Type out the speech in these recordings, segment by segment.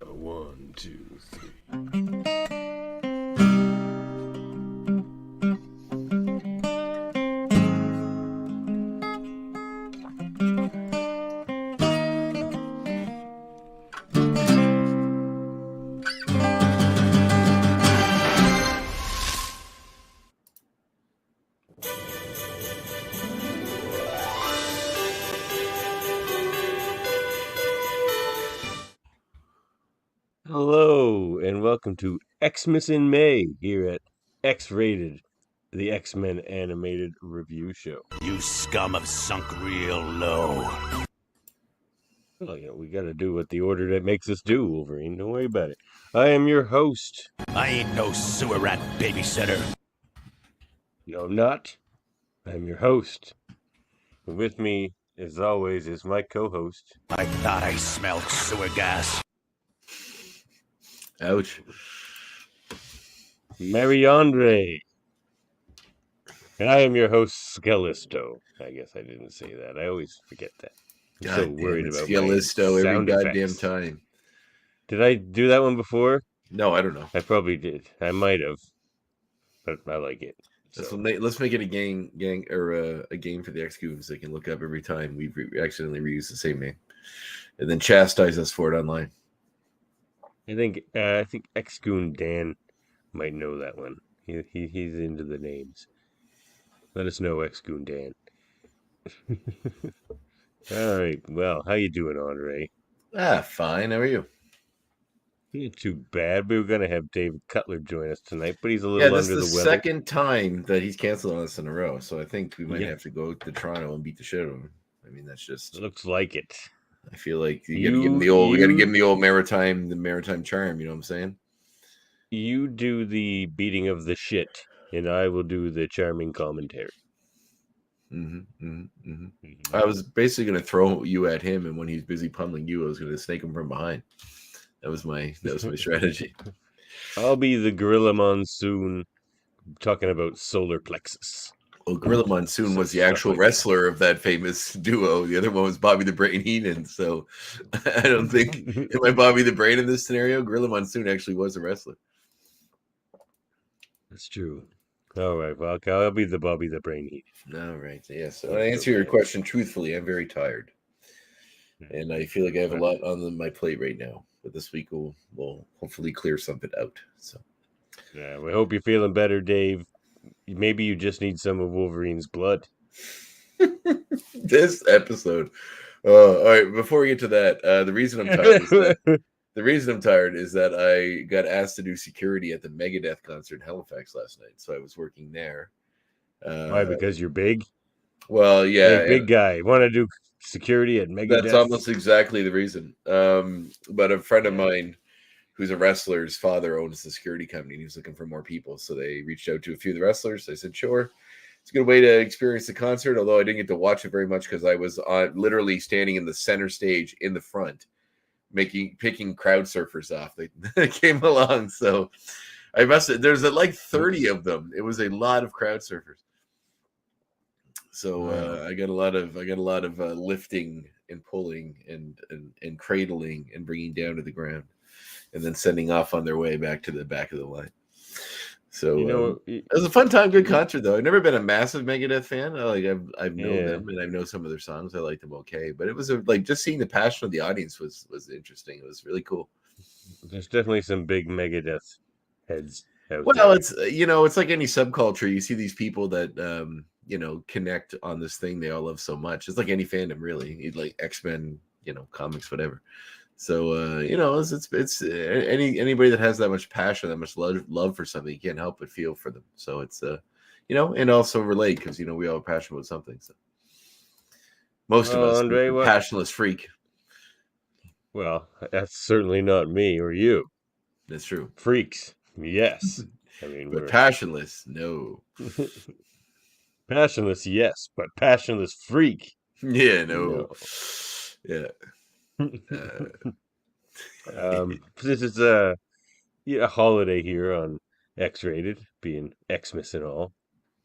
One, two, three. Hello, and welcome to Xmas in May here at X Rated, the X-Men animated review show. You scum have sunk real low. Well, we got to do what the order that makes us do, Wolverine. Don't worry about it. I am your host. I ain't no sewer rat babysitter. No, I'm not. I'm your host. And with me, as always, is my co-host. I thought I smelled sewer gas. Ouch. Mary Andre. And I am your host, Skellisto. I guess I didn't say that. I always forget that. I'm so worried about Skellisto every goddamn effects. time. Did I do that one before? No, I don't know. I probably did. I might have, but I like it. So let's make it a game for the X-Goons they can look up every time we accidentally reuse the same name, and then chastise us for it online. I think X-Goon Dan might know that one. He's into the names. Let us know, X-Goon Dan. All right. Well, how you doing, Andre? Fine. How are you? Not too bad. We were gonna have David Cutler join us tonight, but he's a little under the weather. This is the second time that he's canceled on us in a row, so I think we might have to go to Toronto and beat the shit out of him. I mean, that's just looks like it. I feel like we gotta give him the old maritime charm. You know what I'm saying? You do the beating of the shit, and I will do the charming commentary. I was basically going to throw you at him, and when he's busy pummeling you, I was going to snake him from behind. That was my strategy. I'll be the Gorilla Monsoon, talking about solar plexus. Well, Gorilla Monsoon was the actual wrestler of that famous duo. The other one was Bobby the Brain Heenan. So I don't think am I Bobby the Brain in this scenario? Gorilla Monsoon actually was a wrestler. That's true. All right. Well, I'll be the Bobby the Brain Heenan. All right. Yeah. So to answer your question truthfully, I'm very tired, and I feel like I have a lot on my plate right now. But this week will hopefully clear something out. So yeah, we hope you're feeling better, Dave. Maybe you just need some of Wolverine's blood. This episode. All right. Before we get to that, the reason I'm tired is that I got asked to do security at the Megadeth concert in Halifax last night, so I was working there. Why? Because you're big? Well, yeah, hey, big guy. Want to do security at Megadeth? That's almost exactly the reason. But a friend of mine who's a wrestler's father owns the security company, and he was looking for more people. So they reached out to a few of the wrestlers. I said, sure. It's a good way to experience the concert, although I didn't get to watch it very much because I was literally standing in the center stage in the front, picking crowd surfers off. They came along. So there's like 30 of them. It was a lot of crowd surfers. So I got a lot of lifting and pulling and cradling and bringing down to the ground, and then sending off on their way back to the back of the line. So it was a fun time, good concert though. I've never been a massive Megadeth fan. I've known them and I know some of their songs. I like them okay, but it was just seeing the passion of the audience was interesting. It was really cool. There's definitely some big Megadeth heads. Well, it's it's like any subculture. You see these people that connect on this thing they all love so much. It's like any fandom, really. Like X-Men, comics, whatever. So it's anybody that has that much passion, that much love for something, you can't help but feel for them. So it's and also relate because we all are passionate about something. So most of us, Andre, passionless freak. Well, that's certainly not me or you. That's true. Freaks, yes. I mean, but passionless, no. Passionless, yes, but passionless freak. Yeah, no. Yeah. This is a holiday here on X-Rated, being Xmas and all,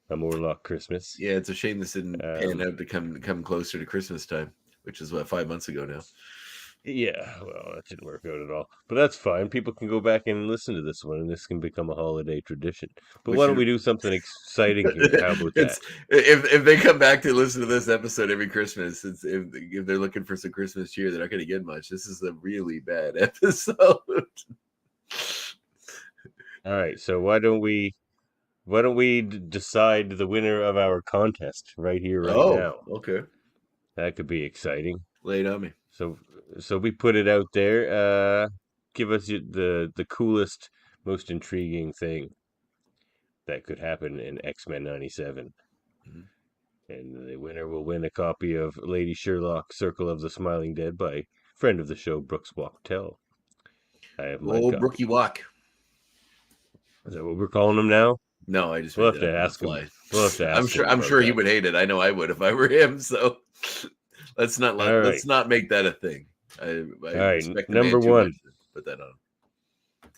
a Morlock Christmas. Yeah, it's a shame this didn't pan out to come closer to Christmas time, which is 5 months ago now. Yeah, well, that didn't work out at all. But that's fine. People can go back and listen to this one, and this can become a holiday tradition. But We why don't should. we do something exciting here? How about that? It's if they come back to listen to this episode every Christmas, if they're looking for some Christmas cheer, they're not going to get much. This is a really bad episode. All right, so why don't we decide the winner of our contest right here, right Oh, now? okay. That could be exciting. Lay it on me. So we put it out there. Give us the coolest, most intriguing thing that could happen in X-Men 97. Mhm. And the winner will win a copy of Lady Sherlock, Circle of the Smiling Dead by friend of the show, Brooks Wachtel. I have my Oh, copy. Brookie Walk. Is that what we're calling him now? No, I just We'll made have that to up on the ask him. fly. We'll have to ask him I'm about sure he that. would hate it. I know I would if I were him. So let's not All right. let's not make that a thing. I All right, respect the number man too one. much to put that on.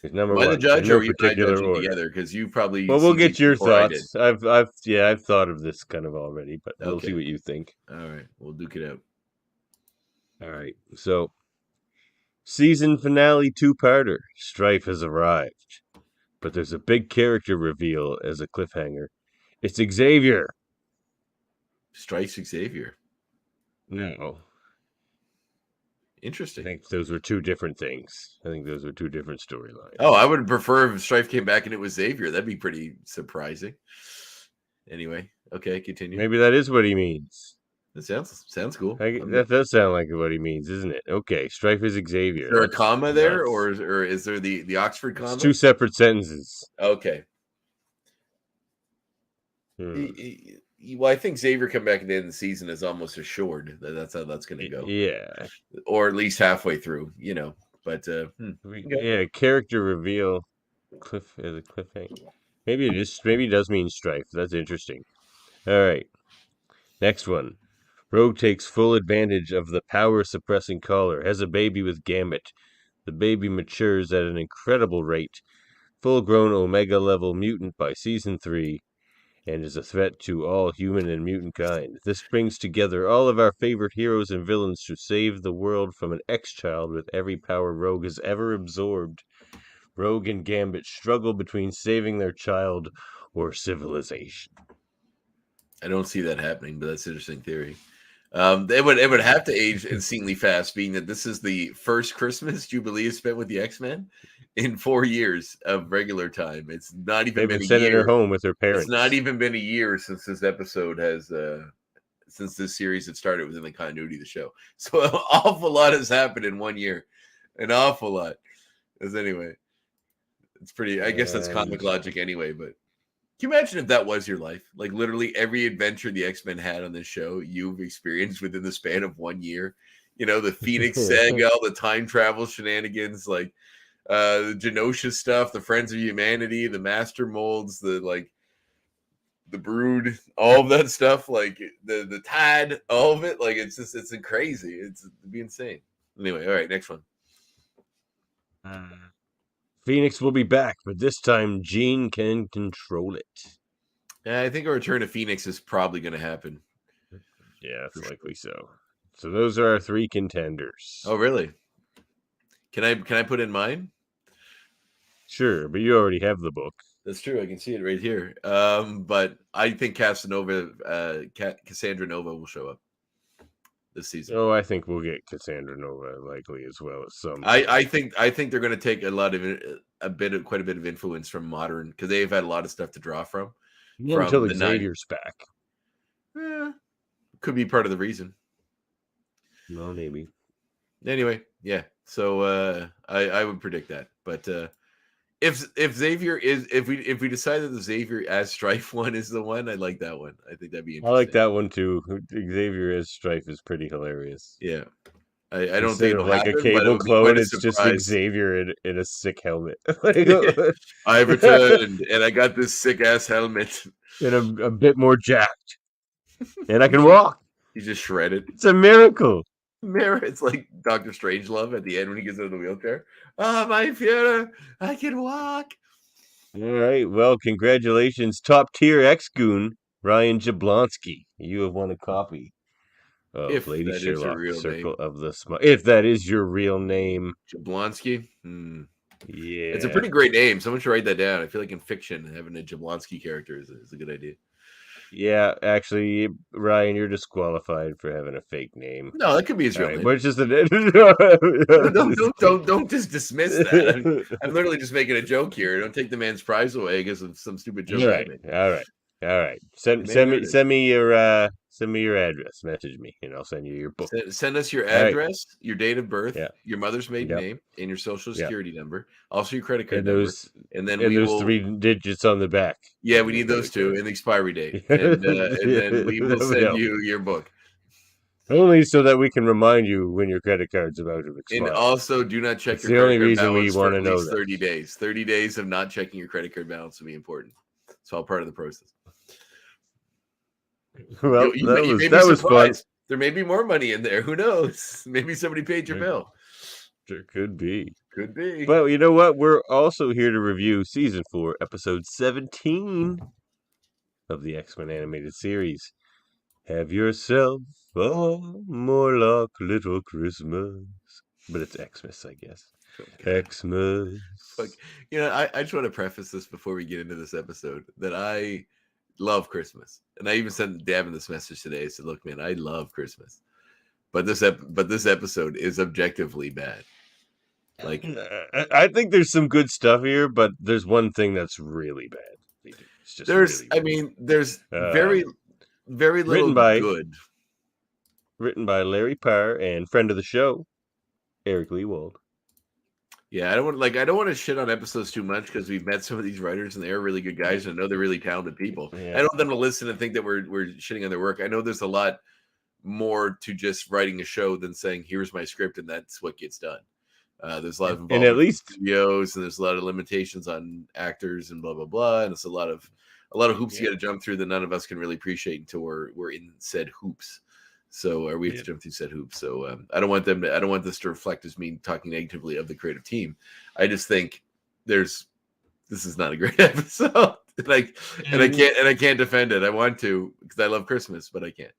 Here's number Am I one. the judge, in no or are you and I particular judging order. together? Because you probably Well, we'll seen get these your before I did. thoughts. I've thought of this kind of already, but we'll Okay. see what you think. All right, we'll duke it out. All right. So, season finale two-parter. Strife has arrived, but there's a big character reveal as a cliffhanger. It's Xavier. Strikes Xavier. No, I Interesting. think those were two different things. I think those were two different storylines. Oh, I would prefer if Strife came back and it was Xavier. That'd be pretty surprising. Anyway, okay, continue. Maybe that is what he means. That sounds cool. That does sound like what he means, isn't it? Okay, Strife is Xavier. Is there a That's comma there, nuts. or is there the Oxford comma? It's two separate sentences. Okay. Well, I think Xavier come back at the end of the season is almost assured that that's how that's going to go. Yeah, or at least halfway through, But yeah, character reveal, cliffhanger. Maybe it does mean Strife. That's interesting. All right, next one. Rogue takes full advantage of the power suppressing collar. Has a baby with Gambit. The baby matures at an incredible rate. Full grown Omega level mutant by season 3. And is a threat to all human and mutant kind. This brings together all of our favorite heroes and villains to save the world from an X-child with every power Rogue has ever absorbed. Rogue and Gambit struggle between saving their child or civilization. I don't see that happening, but that's an interesting theory. It would have to age insanely fast, being that this is the first Christmas Jubilee is spent with the X-Men in 4 years of regular time. It's not even been a sending year. her home with her parents. It's not even been a year since this episode has since this series had started within the continuity of the show. So an awful lot has happened in 1 year. An awful lot. As anyway, it's pretty. I guess that's comic logic anyway, but. Can you imagine if that was your life? Like literally every adventure the X-Men had on this show, you've experienced within the span of 1 year. The Phoenix saga, all the time travel shenanigans, like the Genosha stuff, the Friends of Humanity, the Master Molds, the Brood, all of that stuff, like the Tad, all of it. Like it's crazy. It'd be insane. Anyway, all right, next one. Phoenix will be back, but this time Jean can control it. Yeah, I think a return to Phoenix is probably going to happen. Yeah, it's likely so. So those are our 3 contenders. Oh, really? Can I put in mine? Sure, but you already have the book. That's true. I can see it right here. But I think Cassandra Nova will show up this season. Oh, I think we'll get Cassandra Nova likely as well as some. I think they're going to take quite a bit of influence from modern, because they've had a lot of stuff to draw from. Until Xavier's back. Could be part of the reason. Well, maybe. Anyway, yeah. So I would predict that, but if Xavier is if we decide that the Xavier as Strife one is the one, I like that one. I think that'd be interesting. I like that one too. Xavier as Strife is pretty hilarious. Yeah. I don't think it'll like happen, a cable clone. It's just Xavier in a sick helmet. I returned and I got this sick ass helmet. And a bit more jacked. And I can walk. He's just shredded. It's a miracle. It's like Dr. Strangelove at the end when he gets out of the wheelchair. Oh, my Fiona, I can walk. All right. Well, congratulations, top tier X-Goon, Ryan Jablonski. You have won a copy of If Lady that is your Sherlock, real Circle name. of the Smug. If that is your real name. Jablonski? It's a Yeah. pretty great name. Someone should write that down. I feel like in fiction, having a Jablonski character is a good idea. Yeah, actually, Ryan, you're disqualified for having a fake name. No, that could be his All real right, name. but it's just a... Don't just dismiss that. I'm literally just making a joke here. Don't take the man's prize away because of some stupid joke I made. All right. You may have earned it. Send me your address. Message me, and I'll send you your book. Send us your All right. address, your date of birth, Yeah. your mother's maiden Yep. name, and your social Yep. security number. Also, your credit card And number. those And then and we those will 3 digits on the back. Yeah, of we your need those credit two card. and the expiry date. And then we will send you your book. Only so that we can remind you when your credit card's about to expire. And also, do not check It's your the credit only card reason we balance for wanna at know least that. 30 days. 30 days of not checking your credit card balance will be important. It's all part of the process. Well, You that may be was fun. surprised. There may be more money in there. Who knows? Maybe somebody paid your bill. There could be. Could be. But you know what? We're also here to review Season 4, Episode 17 of the X-Men animated series. Have yourself a Morlock little Christmas. But it's Xmas, I guess. Xmas. Look, I just want to preface this before we get into this episode that I love Christmas. And I even sent Davan this message today. I said, look, man, I love Christmas. But this episode is objectively bad. Like, I think there's some good stuff here, but there's one thing that's really bad. It's just there's really there's very little good. Written by Larry Parr and friend of the show, Eric Lewald. Yeah, I don't want to shit on episodes too much because we've met some of these writers and they're really good guys and I know they're really talented people. Yeah. I don't want them to listen and think that we're shitting on their work. I know there's a lot more to just writing a show than saying here's my script and that's what gets done. There's a lot of and at least studios and there's a lot of limitations on actors and blah blah blah, and it's a lot of hoops you got to jump through that none of us can really appreciate until we're in said hoops. So, or we have to jump through said hoops. So, I don't want this to reflect as me talking negatively of the creative team. I just think this is not a great episode, and I can't defend it. I want to because I love Christmas, but I can't.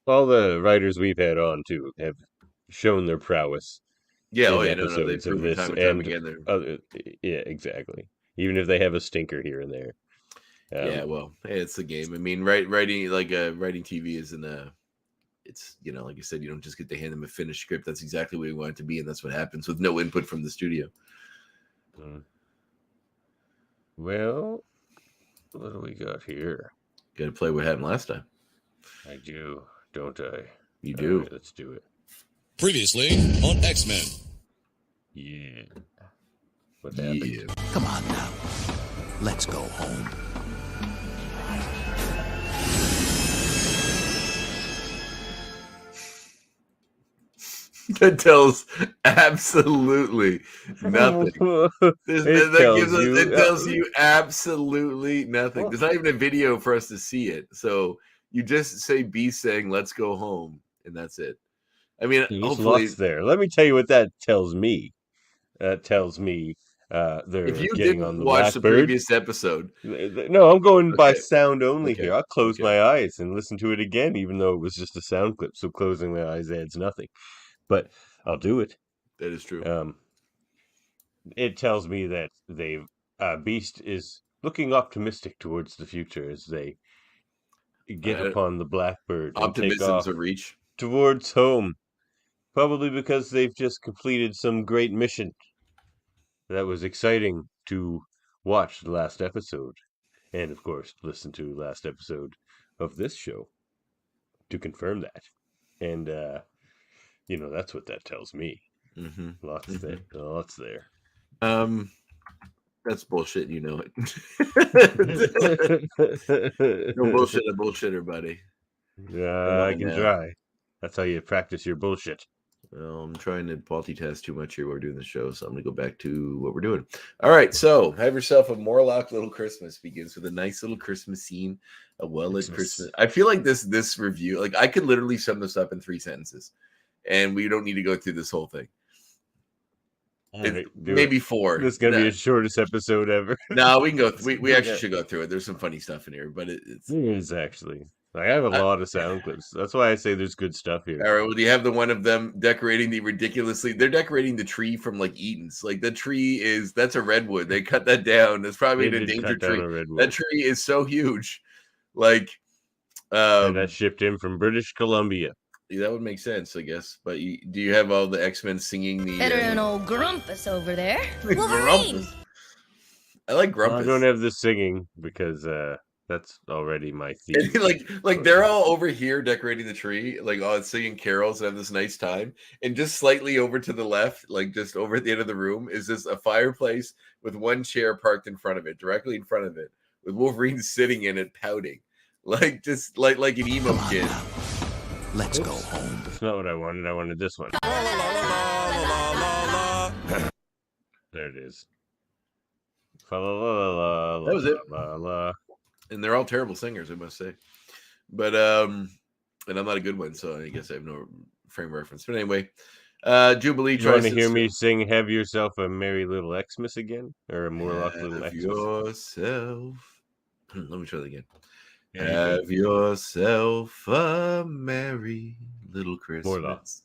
All the writers we've had on too have shown their prowess. Yeah, episodes they've proven of this time and time again. Yeah, exactly. Even if they have a stinker here and there. Yeah, well, hey, it's the game. I mean, writing TV isn't it's like I said, you don't just get to hand them a finished script. That's exactly what you want it to be, and that's what happens with no input from the studio. Well, what do we got here? Got to play what happened last time. I do, don't I? You do. Right, let's do it. Previously on X-Men. Yeah. What happened? Yeah. Come on now. Let's go home. That tells absolutely nothing. It tells you absolutely nothing. There's not even a video for us to see it. So you just say B saying, let's go home. And that's it. I mean, hopefully there. Let me tell you what that tells me. That tells me they're if you getting didn't on the watch the Blackbird. previous episode. No, I'm going by sound only Okay. here. I'll close my eyes and listen to it again, even though it was just a sound clip. So closing my eyes adds nothing. But I'll do it. That is true. It tells me that Beast is looking optimistic towards the future as they get upon the Blackbird and take off Optimism's a reach. towards home. Probably because they've just completed some great mission. That was exciting to watch the last episode. And, of course, listen to the last episode of this show to confirm that. And, that's what that tells me. Mm-hmm. Lots there. That's bullshit. You know it. No bullshit, a bullshitter, buddy. Yeah, I can try. That's how you practice your bullshit. Well, I'm trying to multitask too much here while we're doing the show, so I'm going to go back to what we're doing. All right, so have yourself a Morlock Little Christmas begins with a nice little Christmas scene, a well-lit Christmas. I feel like this review, like I could literally sum this up in 3 sentences, and we don't need to go through this whole thing. Right, maybe 4. This is going to be the shortest episode ever. No, we can go. We actually should go through it. There's some funny stuff in here, but it is actually. I have a lot of sound clips. That's why I say there's good stuff here. All right. Well, do you have the one of them decorating the ridiculously? They're decorating the tree from like Eaton's. Like the tree that's a redwood. They cut that down. That's probably an They did endangered cut down tree. a redwood. That tree is so huge. Like, And that shipped in from British Columbia. that would make sense, I guess. But do you have all the X-Men singing the Better than old Grumpus over there. Wolverine. I like Grumpus. Well, I don't have the singing because that's already my theme. like they're all over here decorating the tree, like singing carols and have this nice time. And just slightly over to the left, like just over at the end of the room, is this a fireplace with one chair parked in front of it, directly in front of it, with Wolverine sitting in it, pouting, like just like an emo kid. Let's go home. That's not what I wanted. I wanted this one. There it is. That was it. And they're all terrible singers, I must say. But and I'm not a good one, so I guess I have no frame reference. But anyway, Jubilee You tries want to hear me sing "Have Yourself a Merry Little Xmas" again, or a Morlock Little Have Xmas? yourself. Let me try that again. Have yourself a merry little Christmas.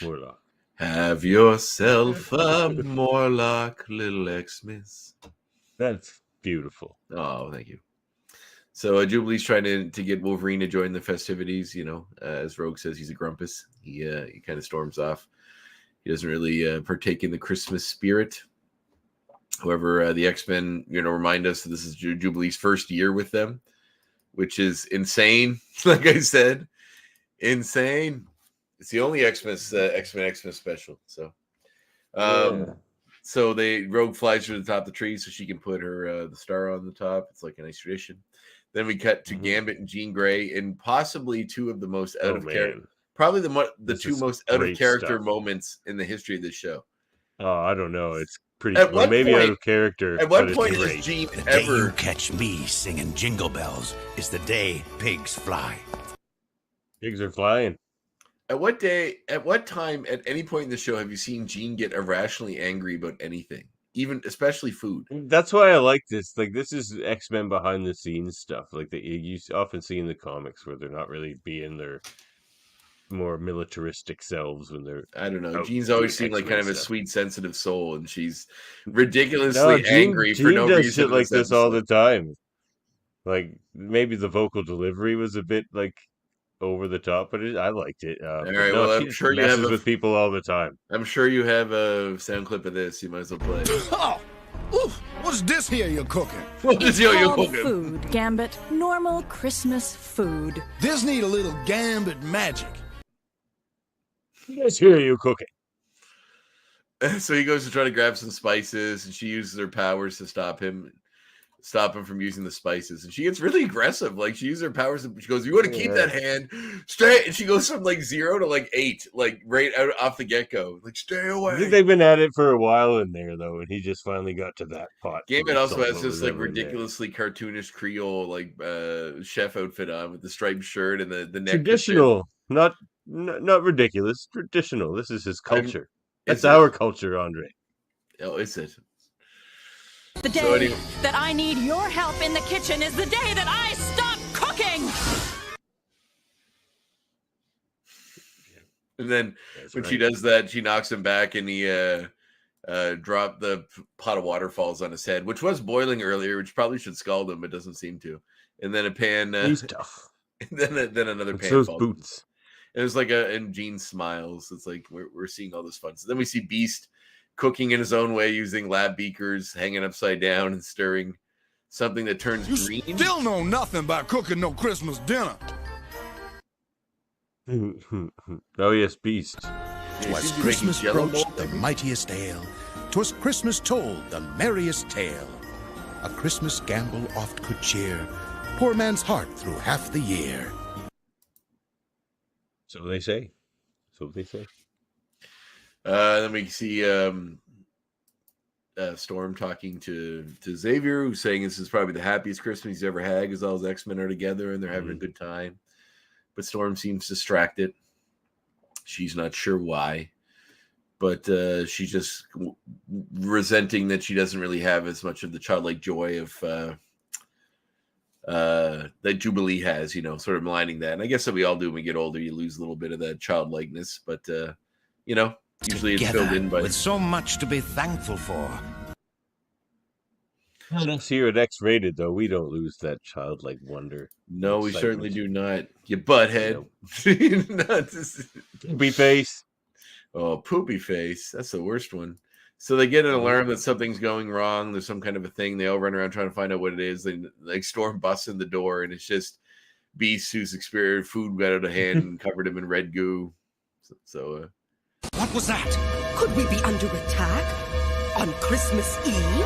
Morlock. Have yourself a Morlock little Xmas. That's beautiful. Oh, thank you. So Jubilee's trying to get Wolverine to join the festivities. You know, as Rogue says, he's a grumpus. He kind of storms off. He doesn't really partake in the Christmas spirit. However, the X-Men, remind us that this is Jubilee's first year with them, which is insane. Like I said, insane. It's the only X-Men special. So, so Rogue flies to the top of the tree so she can put her the star on the top. It's like a nice tradition. Then we cut to Gambit and Jean Grey, and possibly two of the most out of character, probably the two most out of character moments in the history of this show. Oh, I don't know. It's pretty maybe out of character. At what point is Jean The day you catch me singing Jingle Bells is the day pigs fly. Pigs are flying. At what time, at any point in the show have you seen Jean get irrationally angry about anything, especially food? That's why I like this. Like, this is X-Men behind the scenes stuff. Like you often see in the comics where they're not really being their more militaristic selves when they're. I don't know. Jean's always seemed like kind of a sweet, sensitive soul, and she's ridiculously angry for no reason. Shit like this all the time. Like, maybe the vocal delivery was a bit like over the top, but I liked it. All right, well, I'm sure you have with people all the time. I'm sure you have a sound clip of this. You might as well play it. Oh, oof, what's this here you're cooking? It's called food, Gambit. Normal Christmas food. This need a little Gambit magic. Let's hear you cooking. So he goes to try to grab some spices, and she uses her powers to stop him from using the spices. And she gets really aggressive. Like, she uses her powers, and she goes, "You want to keep that hand straight?" And she goes from like 0 to like 8, like right out off the get-go. Like, stay away. I think they've been at it for a while in there, though, and he just finally got to that pot. Gambit also has this like ridiculously cartoonish Creole like chef outfit on with the striped shirt and the neck. Traditional, not ridiculous. Traditional. This is his culture. That's our culture, Andre. Oh, is it? The day that I need your help in the kitchen is the day that I stop cooking. And then when she does that, she knocks him back, and he dropped the pot of water falls on his head, which was boiling earlier, which probably should scald him, but doesn't seem to. And then a pan. He's tough. And then another pan. Those falls. boots. It was like and Jean smiles. It's like we're seeing all this fun. So then we see Beast cooking in his own way using lab beakers, hanging upside down and stirring something that turns green. You still know nothing about cooking no Christmas dinner. Oh yes, Beast. 'Twas Christmas broached the mightiest ale. 'Twas Christmas told the merriest tale. A Christmas gamble oft could cheer poor man's heart through half the year. So they say. Then we see Storm talking to Xavier, who's saying this is probably the happiest Christmas he's ever had because all his X-Men are together and they're having a good time. But Storm seems distracted. She's not sure why. But she's just resenting that she doesn't really have as much of the childlike joy of that Jubilee has, sort of maligning that. And I guess that we all do when we get older. You lose a little bit of that childlikeness, but usually it's filled in by with so much to be thankful for. Us here at X-Rated, though, we don't lose that childlike wonder. No, we certainly do not. You butthead. Poopy face. Oh, poopy face. That's the worst one. So they get an alarm that something's going wrong. There's some kind of a thing. They all run around trying to find out what it is. They like Storm busts in the door, and it's just Beast who's experienced food got out of hand and covered him in red goo. So what was that? Could we be under attack on Christmas Eve?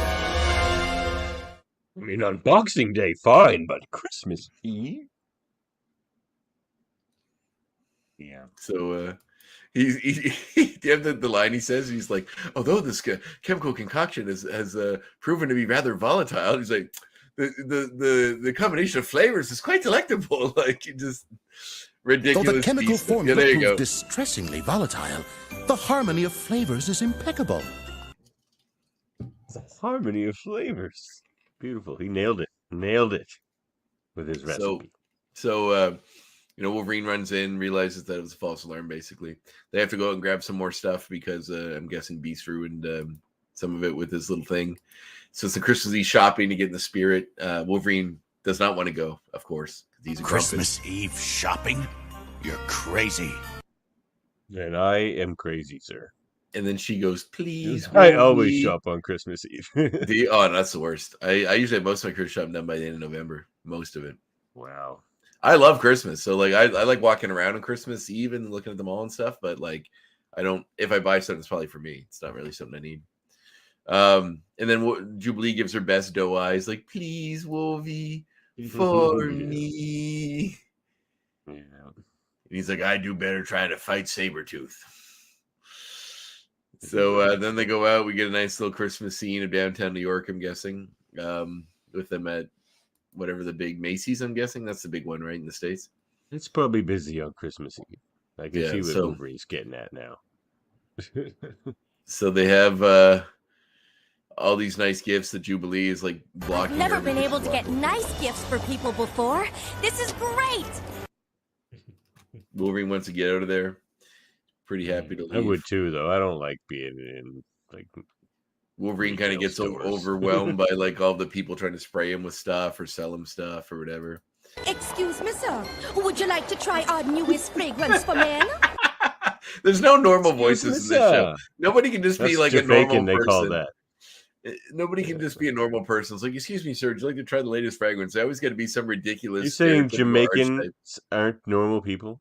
I mean, on Boxing Day, fine, but Christmas Eve? Yeah. So, do you have the line he says? He's like, although this chemical concoction has proven to be rather volatile, he's like, the combination of flavors is quite delectable. Like, just ridiculous. Though the chemical formula there you proved go. distressingly volatile, the harmony of flavors is impeccable. The harmony of flavors. Beautiful. He nailed it. Nailed it with his recipe. So Wolverine runs in, realizes that it was a false alarm, basically. They have to go out and grab some more stuff because I'm guessing Beast ruined some of it with his little thing. So it's the Christmas Eve shopping to get in the spirit. Wolverine does not want to go, of course. He's a Christmas Eve shopping? You're crazy. And I am crazy, sir. And then she goes, please. I always shop on Christmas Eve. Oh, that's the worst. I usually have most of my Christmas shopping done by the end of November. Most of it. Wow. I love Christmas. So like I like walking around on Christmas Eve and looking at the mall and stuff, but like I don't, if I buy something, it's probably for me. It's not really something I need. And then Jubilee gives her best doe eyes, like, please, Wolvie, for me. Yeah. And he's like, I do better trying to fight Sabretooth. So then they go out. We get a nice little Christmas scene of downtown New York, I'm guessing, with them at whatever the big Macy's, I'm guessing. That's the big one, right, in the States? It's probably busy on Christmas Eve. I can see what Wolverine's getting at now. So they have all these nice gifts that Jubilee is like blocking. I've never been able to get nice gifts for people before. This is great. Wolverine wants to get out of there. Pretty happy to leave. I would too, though. I don't like being in like. Wolverine kind of gets overwhelmed by like all the people trying to spray him with stuff or sell him stuff or whatever. Excuse me, sir. Would you like to try our newest fragrance for men? There's no normal voices in this show. Nobody can just be like a normal person. They call that. Nobody can just be a normal person. It's like, excuse me, sir, would you like to try the latest fragrance? They always got to be some ridiculous. You're saying Jamaicans aren't normal people?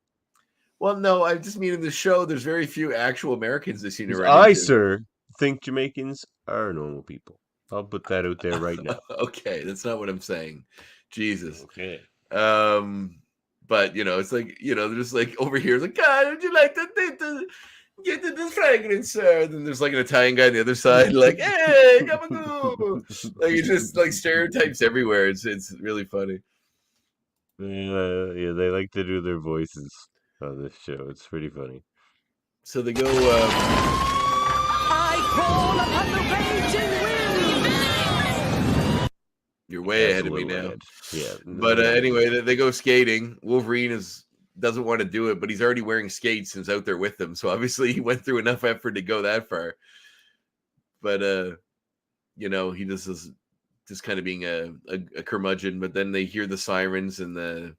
Well, no, I just mean in the show, there's very few actual Americans that seem to run into. Sir, think Jamaicans are normal people. I'll put that out there right now. Okay, that's not what I'm saying. Jesus. Okay. But it's like they're just like over here, it's like, God, would you like to get the fragrance, sir? And then there's like an Italian guy on the other side, like, hey, gabagoo. Like it's just like stereotypes everywhere. It's really funny. Yeah, they like to do their voices on this show. It's pretty funny. So they go. I call upon the raging wind. You're way ahead of me now. Yeah. But anyway, they go skating. Wolverine doesn't want to do it, but he's already wearing skates and is out there with them. So obviously he went through enough effort to go that far. But he is just kind of being a curmudgeon. But then they hear the sirens and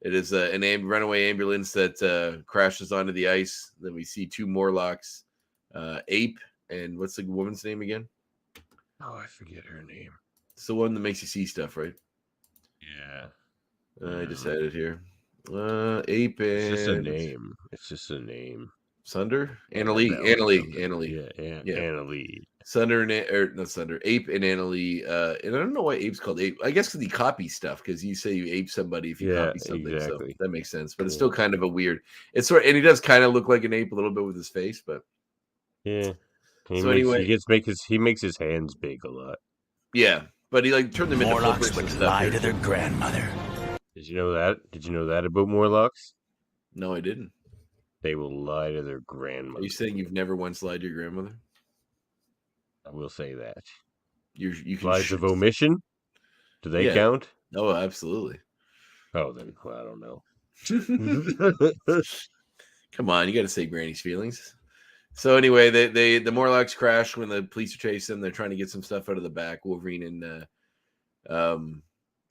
it is an runaway ambulance that crashes onto the ice. Then we see two Morlocks, Ape, and what's the woman's name again? Oh, I forget her name. It's the one that makes you see stuff, right? Yeah. I just had it here. Ape and... It's just a name. It's just a name. Sunder? Annalie. Yeah, Annalie. Sunder not Sunder. Ape and Annalie. And I don't know why Ape's called Ape. I guess because he copies stuff, because you say you ape somebody if you copy something. Exactly. So that makes sense. But it's still kind of a weird... It's sort of, and he does kind of look like an ape a little bit with his face, but... Yeah. He makes his hands big a lot. Yeah. But he turned them into Morlocks would lie to their grandmother. Did you know that? Did you know that about Morlocks? No, I didn't. They will lie to their grandmother. Are you saying you've never once lied to your grandmother? I will say that. You can Lies of omission? Do they count? Oh, absolutely. Oh, then well, I don't know. Come on, you got to save Granny's feelings. So anyway, the Morlocks crash when the police are chasing. They're trying to get some stuff out of the back. Wolverine and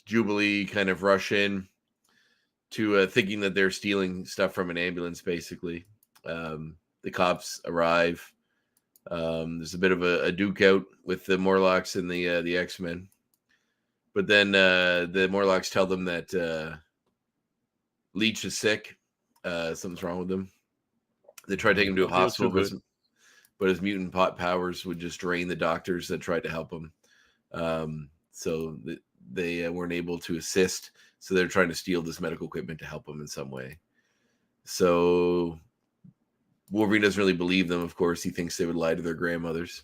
Jubilee kind of rush in to thinking that they're stealing stuff from an ambulance. Basically, the cops arrive. There's a bit of a duke out with the Morlocks and the X-Men, but then the Morlocks tell them that Leech is sick. Something's wrong with him. They tried to take him to a hospital, but his mutant powers would just drain the doctors that tried to help him. So they weren't able to assist. So they're trying to steal this medical equipment to help him in some way. So Wolverine doesn't really believe them. Of course, he thinks they would lie to their grandmothers.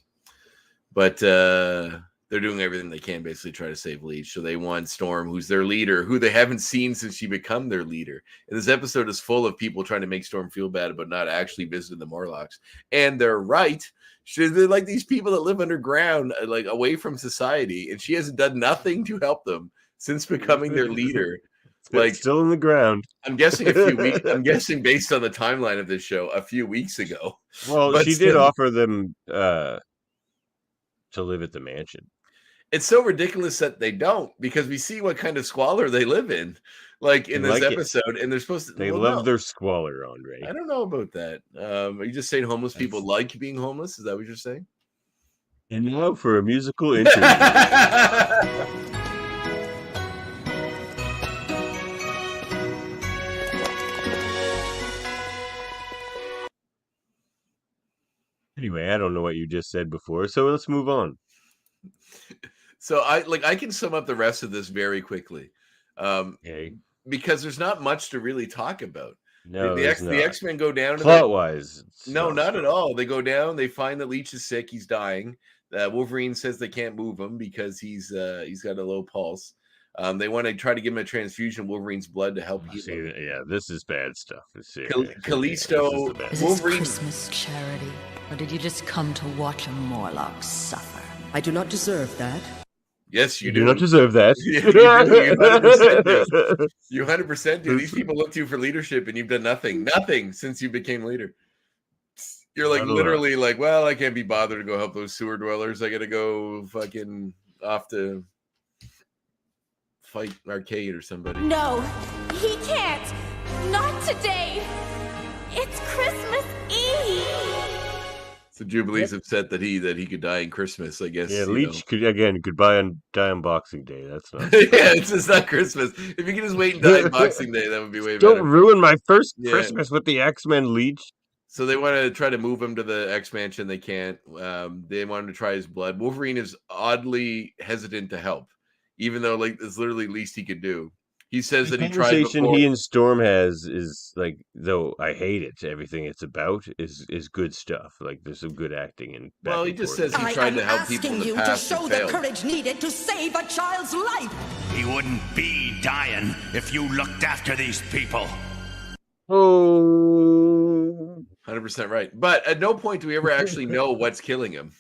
But they're doing everything they can, basically try to save Leech. So they want Storm, who's their leader, who they haven't seen since she become their leader. And this episode is full of people trying to make Storm feel bad about not actually visiting the Morlocks. And they're right. They're like these people that live underground, like away from society. And she hasn't done nothing to help them since becoming their leader. Like still in the ground. I'm guessing a few weeks. I'm guessing based on the timeline of this show, a few weeks ago. Well, but she did offer them to live at the mansion. It's so ridiculous that they don't, because we see what kind of squalor they live in, like in this episode, and they're supposed to. They love their squalor, Andre. I don't know about that. Are you just saying homeless people like being homeless? Is that what you're saying? And now for a musical interview. Anyway, I don't know what you just said before, so let's move on. So I can sum up the rest of this very quickly, because there's not much to really talk about. No, the X-Men go down. Plot-wise, no, not at all. They go down. They find that Leech is sick. He's dying. Wolverine says they can't move him because he's got a low pulse. They want to try to give him a transfusion of Wolverine's blood to help heal him. Yeah, this is bad stuff. Callisto, is this Christmas charity, or did you just come to watch a Morlock suffer? I do not deserve that. Yes, you do. Do not deserve that. You 100% do. You 100% do. These people look to you for leadership, and you've done nothing since you became leader. You're like literally like, well, I can't be bothered to go help those sewer dwellers. I got to go fucking off to fight Arcade or somebody. No, he can't. Not today. It's Christmas Eve. So Jubilee's upset that he could die in Christmas, I guess. Yeah, Leech could die on Boxing Day. That's not. Yeah, it's just not Christmas. If you could just wait and die on Boxing Day, that would be way better. Don't ruin my first Christmas with the X-Men, Leech. So they want to try to move him to the X Mansion. They can't. They want him to try his blood. Wolverine is oddly hesitant to help, even though like it's literally the least he could do. He says that he tried before. He and Storm has is like, though I hate it, everything it's about is good stuff. Like there's some good acting and. Well, he just says he tried to help people in the past. I am asking you to show the courage needed to save a child's life. He wouldn't be dying if you looked after these people. Oh, 100% right. But at no point do we ever actually know what's killing him.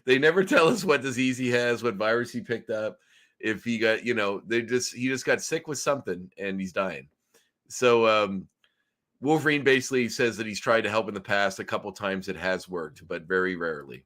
They never tell us what disease he has, what virus he picked up. If he got, he just got sick with something and he's dying. So Wolverine basically says that he's tried to help in the past a couple times. It has worked, but very rarely.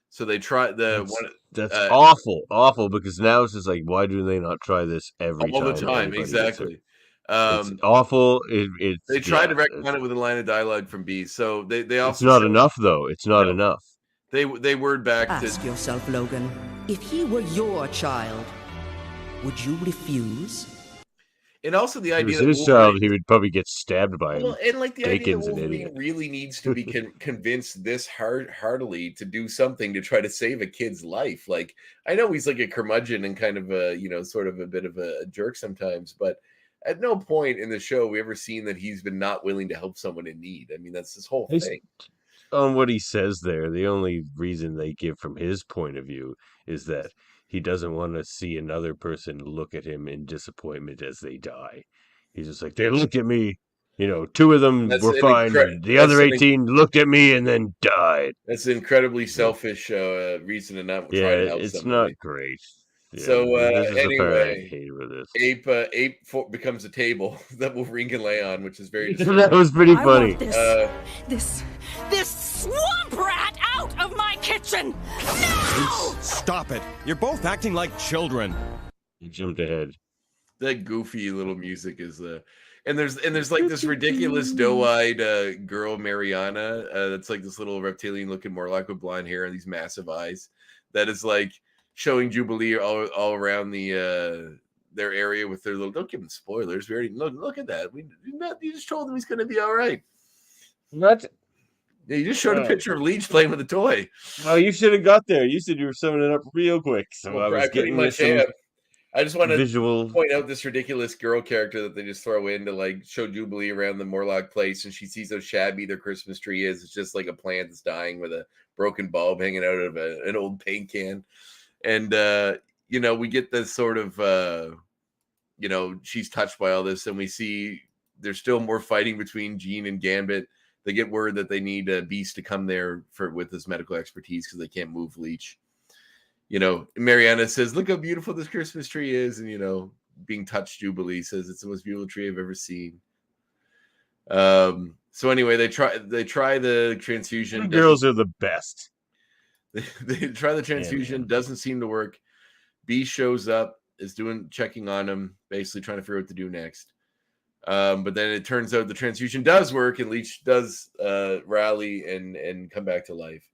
So they try that's awful because now it's just like, why do they not try this every all the time? Exactly. It's awful. They tried to recommend it with a line of dialogue from B. So they also. It's not enough though. It's not enough. They word back. Ask yourself, Logan, if he were your child, would you refuse? And also the idea that his child, he would probably get stabbed by him. Well, and like the idea that Wolverine really needs to be convinced this heartily to do something to try to save a kid's life. Like I know he's like a curmudgeon and kind of a sort of a bit of a jerk sometimes, but at no point in the show we ever seen that he's been not willing to help someone in need. I mean, that's his whole thing. On what he says there, the only reason they give from his point of view is that he doesn't want to see another person look at him in disappointment as they die. He's just like, they looked at me, 2 of them were fine, and the other 18 looked at me and then died. That's an incredibly selfish reason to not try to help somebody. It's not great. Yeah, So this is the part I anyway, hate with this. becomes a table that Wolverine can lay on, which is very That was pretty I funny. want this swamp rat out of my kitchen now! Stop it! You're both acting like children. He jumped ahead. that goofy little music is and there's like this ridiculous doe-eyed girl Mariana that's like this little reptilian looking Morlock with blonde hair and these massive eyes that is like showing Jubilee all around their area with their little. Don't give them spoilers. We already look at that. You just told him he's going to be all right. What? Yeah, you just showed a picture of Leech playing with a toy. Oh, you should have got there. You said you were summing it up real quick, so Well, I was pretty getting much some I just want to visual. point out this ridiculous girl character that they just throw in to like show Jubilee around the Morlock place, and she sees how shabby their Christmas tree is. It's just like a plant that's dying with a broken bulb hanging out of an old paint can, and we get this sort of she's touched by all this, and we see there's still more fighting between Jean and Gambit. They get word that they need Beast to come there with his medical expertise because they can't move Leech. Mariana says, "Look how beautiful this Christmas tree is," and being touched, Jubilee says it's the most beautiful tree I've ever seen. So anyway, they try the transfusion. Girls are the best. They try the transfusion, doesn't seem to work. Beast shows up, is checking on him, basically trying to figure out what to do next. But then it turns out the transfusion does work, and Leech does rally and come back to life.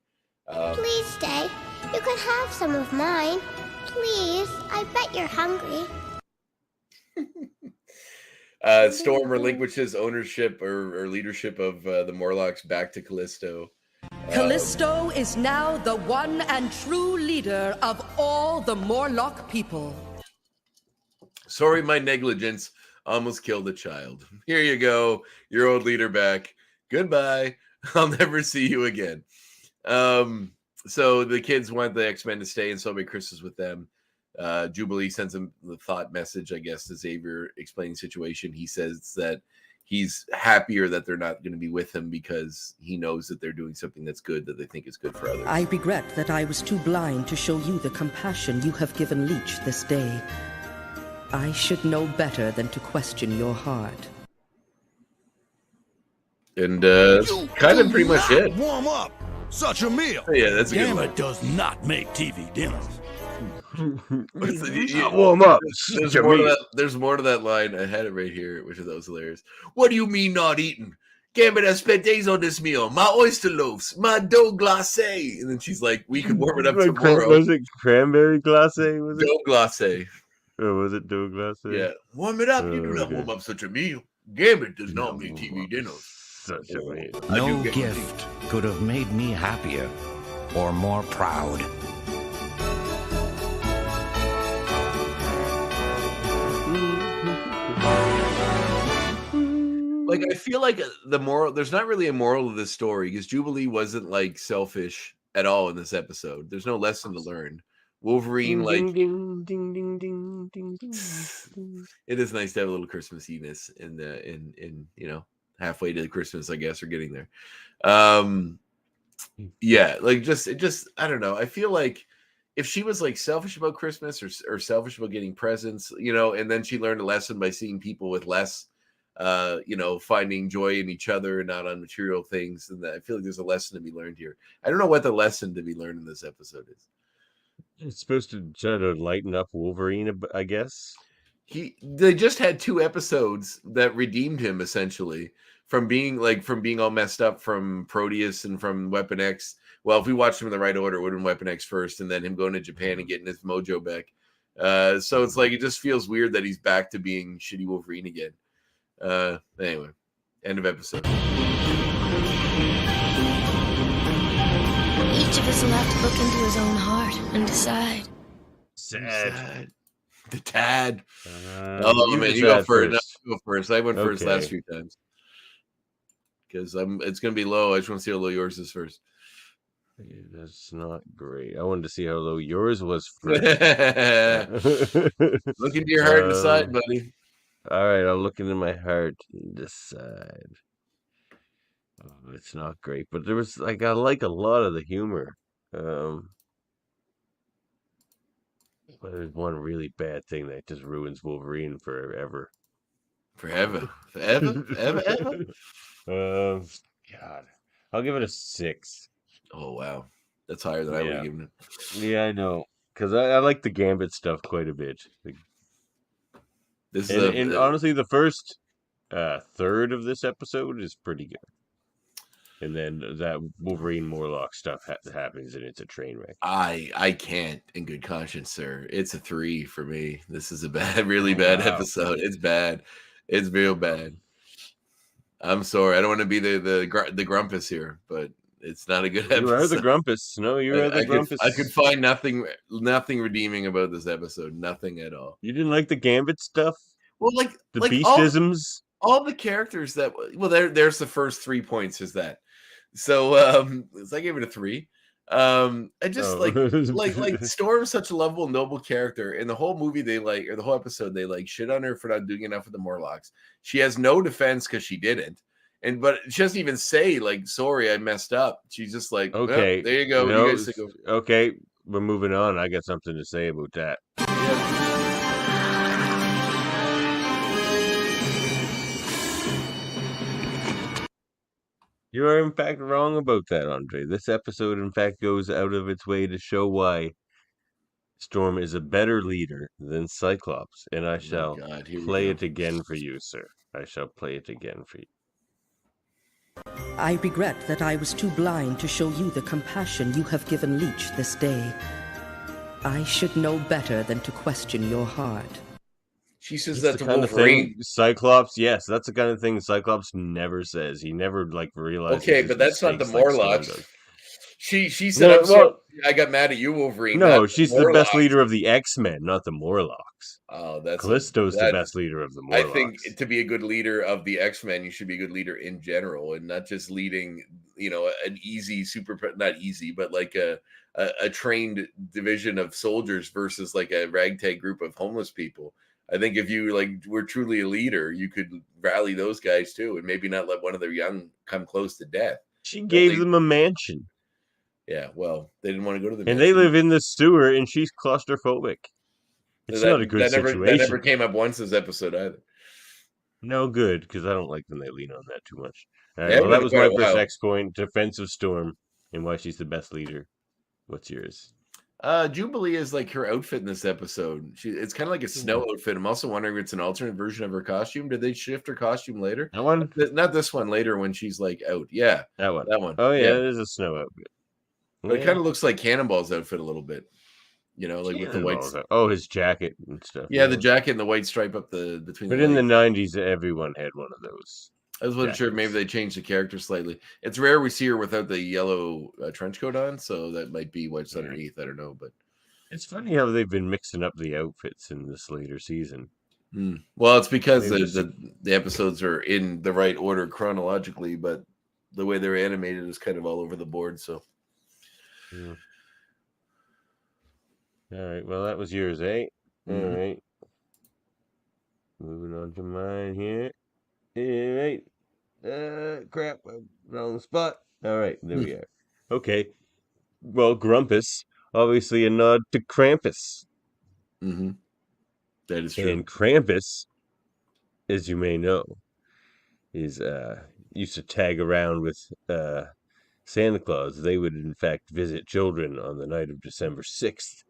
Please stay. You could have some of mine. Please. I bet you're hungry. Storm relinquishes ownership or leadership of the Morlocks back to Callisto. Callisto is now the one and true leader of all the Morlock people. Sorry, my negligence almost killed a child. Here you go, your old leader back. Goodbye. I'll never see you again. So the kids want the X-Men to stay and celebrate Christmas with them. Jubilee sends him the thought message, I guess, to Xavier explaining the situation. He says that he's happier that they're not going to be with him because he knows that they're doing something that's good, that they think is good for others. I regret that I was too blind to show you the compassion you have given Leech this day. I should know better than to question your heart. And kind of pretty much it. Warm up. Such a meal. Yeah, that's a good one. Gamma does not make TV dinners. Warm up. There's more to that line. I had it right here, which I thought was hilarious. What do you mean not eating? Gambit has spent days on this meal. My oyster loaves, my dough glacé. And then she's like, we could warm it up tomorrow. Was it cranberry glacé? Was it dough glacé? Or was it dough glacé? Yeah. Warm it up. You do not warm up such a meal. Gambit does not make TV dinners. Such a meal. No gift could have made me happier or more proud. Like, I feel like there's not really a moral of this story because Jubilee wasn't like selfish at all in this episode. There's no lesson to learn. Wolverine, it is nice to have a little Christmas Eve-ness in halfway to Christmas, I guess, or getting there. Yeah, like just I don't know. I feel like if she was like selfish about Christmas or selfish about getting presents, and then she learned a lesson by seeing people with less, finding joy in each other and not on material things, and I feel like there's a lesson to be learned here. I don't know what the lesson to be learned in this episode is. It's supposed to try to lighten up Wolverine, I guess. They just had 2 episodes that redeemed him essentially from being all messed up from Proteus and from Weapon X. Well, if we watched him in the right order, it would have been Weapon X first, and then him going to Japan and getting his mojo back. So it's like it just feels weird that he's back to being shitty Wolverine again. Anyway, end of episode. Each of us will have to look into his own heart and decide. Sad. The Tad. You man, you go first. No, you go first. I went first last few times because it's going to be low. I just want to see how low yours is first. That's not great. I wanted to see how low yours was first. Look into your heart and decide, buddy. All right, I'll look into my heart and decide. It's not great, but there was I like a lot of the humor. Well, there's one really bad thing that just ruins Wolverine forever. Forever. Ever? God, I'll give it a 6. Oh wow, that's higher than I would have given it. Yeah, I know, because I like the Gambit stuff quite a bit. This And honestly, the first third of this episode is pretty good. And then that Wolverine Morlock stuff happens, and it's a train wreck. I can't, in good conscience, sir. It's a 3 for me. This is a really bad episode. It's bad. It's real bad. I'm sorry. I don't want to be the grumpus here, but it's not a good episode. You are the grumpus. No, you are the grumpus. I could find nothing redeeming about this episode. Nothing at all. You didn't like the Gambit stuff? Well, like the beastisms? All the characters that there's the first 3 points is that. So I gave it a 3. I just like Storm's such a lovable, noble character. In the whole movie, the whole episode, they shit on her for not doing enough with the Morlocks. She has no defense because she didn't. But she doesn't even say sorry, I messed up. She's just like, okay, there you go. No, you guys go. Okay, we're moving on. I got something to say about that. You are in fact wrong about that, Andre. This episode, in fact, goes out of its way to show why Storm is a better leader than Cyclops, and I shall play it again for you, sir. I shall play it again for you. I regret that I was too blind to show you the compassion you have given Leech this day. I should know better than to question your heart. She says that to Wolverine. Cyclops, yes, that's the kind of thing Cyclops never says. He never realizes. Okay, but that's not the Morlocks. She said, I got mad at you, Wolverine. No, she's the best leader of the X-Men, not the Morlocks. Oh, that's Callisto's the best leader of the Morlocks. I think to be a good leader of the X-Men, you should be a good leader in general, and not just leading, an easy not easy, but a trained division of soldiers versus a ragtag group of homeless people. I think if you were truly a leader, you could rally those guys too, and maybe not let one of their young come close to death. She gave them a mansion. Yeah, well, they didn't want to go to the and mansion. They live in the sewer, and she's claustrophobic. It's not a good situation. That never came up once this episode either. No good, because I don't like when they lean on that too much. All right, well, that was my first X point, Defense of Storm, and why she's the best leader. What's yours? Jubilee is her outfit in this episode. It's kind of like a snow outfit. I'm also wondering if it's an alternate version of her costume. Did they shift her costume later? That one? Not this one. Later when she's out. Yeah, that one. Oh yeah, it is a snow outfit. But it kind of looks like Cannonball's outfit a little bit. With the white. Oh, his jacket and stuff. Yeah, the jacket and the white stripe up between. But in the 90s, everyone had one of those. I was wasn't sure maybe they changed the character slightly. It's rare we see her without the yellow trench coat on, so that might be what's underneath. I don't know, but it's funny how they've been mixing up the outfits in this later season. Well, it's because the episodes are in the right order chronologically, but the way they're animated is kind of all over the board. So, yeah. All right. Well, that was yours, eh? All right. Moving on to mine here. All right. Crap. Wrong spot. All right. There we are. Okay. Well, Grumpus, obviously a nod to Krampus. Mm-hmm. That is true. And Krampus, as you may know, is used to tag around with Santa Claus. They would, in fact, visit children on the night of December 6th.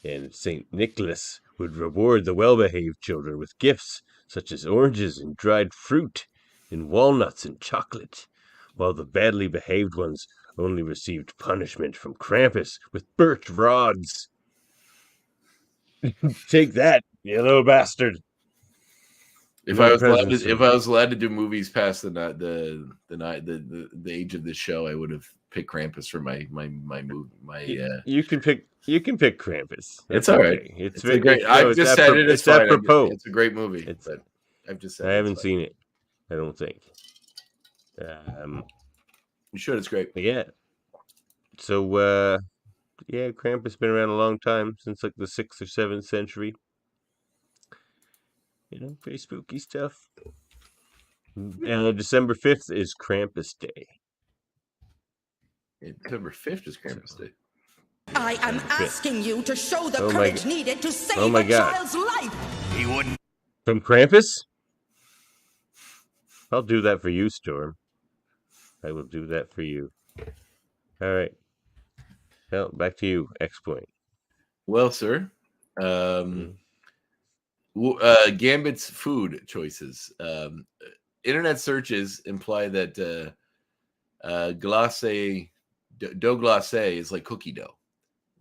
And St. Nicholas would reward the well-behaved children with gifts such as oranges and dried fruit and walnuts and chocolate, while the badly behaved ones only received punishment from Krampus with birch rods. Take that, you little bastard! If I was allowed to do movies past the age of this show, I would have picked Krampus for my movie. You can pick Krampus. It's all right. It's a great. I've just said it. It's apropos. It's a great movie. But I've just said I haven't seen it. I don't think. You should. It's great. Yeah. So Krampus been around a long time, since the 6th or 7th century. Pretty spooky stuff. December 5th is Krampus Day. December 5th is Krampus Day. I am asking you to show the Oh courage needed to save Oh my a God. child's life. He wouldn't. From Krampus? I'll do that for you, Storm. I will do that for you. All right. Well, back to you, X-Point. Well, sir. Gambit's food choices. Internet searches imply that dough glacé is like cookie dough.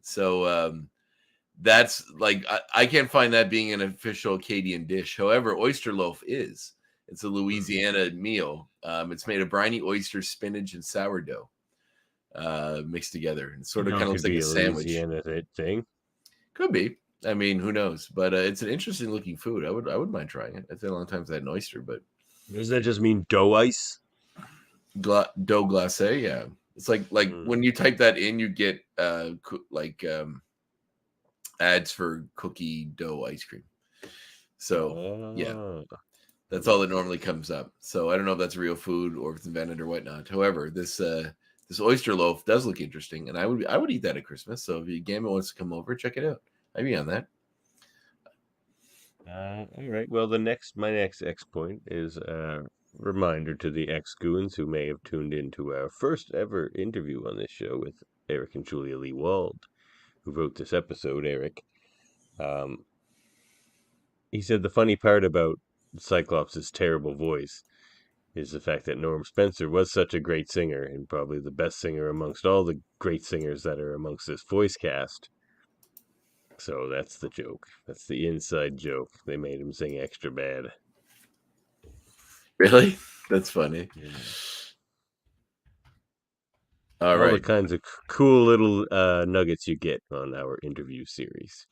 So that's like I can't find that being an official Acadian dish. However, oyster loaf is. It's a Louisiana meal. It's made of briny oysters, spinach, and sourdough mixed together. And sort of kind of looks like a sandwich. Louisiana thing. Could be. I mean, who knows? But it's an interesting looking food. I wouldn't mind trying it. It's been a long time since I had an oyster, but does that just mean dough ice? Dough glacé, yeah. It's like when you type that in, you get ads for cookie dough ice cream. So yeah, that's all that normally comes up. So I don't know if that's real food or if it's invented or whatnot. However, this oyster loaf does look interesting, and I would eat that at Christmas. So if Gamma wants to come over, check it out. I'd be on that. All right. Well, my next X point is a reminder to the X-Goons who may have tuned into our first ever interview on this show with Eric and Julia Lee Wald, who wrote this episode. Eric, he said the funny part about Cyclops' terrible voice is the fact that Norm Spencer was such a great singer and probably the best singer amongst all the great singers that are amongst this voice cast. So that's the joke. That's the inside joke. They made him sing extra bad. Really? That's funny. Yeah. All right. The kinds of cool little nuggets you get on our interview series.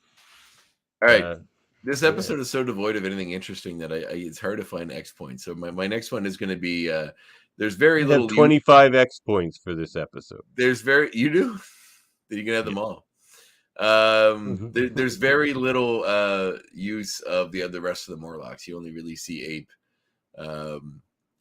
All right. This episode is so devoid of anything interesting that it's hard to find X points. So my next one is going to be there's very little. 25 X points for this episode. You do? Then you can have them all. There's very little use of the rest of the Morlocks. You only really see Ape,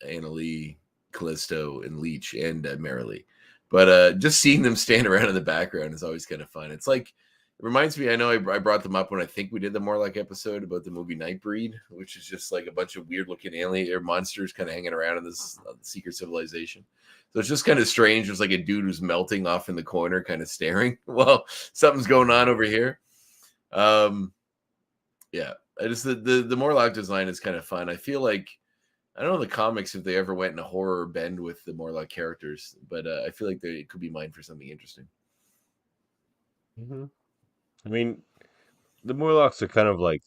Annalie, Callisto, and Leech, and Marilee. But just seeing them stand around in the background is always kind of fun. It's like, it reminds me, I know I brought them up when I think we did the Morlock episode about the movie Nightbreed, which is just like a bunch of weird looking alien or monsters kind of hanging around in this secret civilization. So it's just kind of strange. There's like a dude who's melting off in the corner, kind of staring. Well, something's going on over here. Yeah, the Morlock design is kind of fun. I feel like, I don't know the comics if they ever went in a horror bend with the Morlock characters, but I feel like it could be mined for something interesting. Mm-hmm. I mean, the Morlocks are kind of like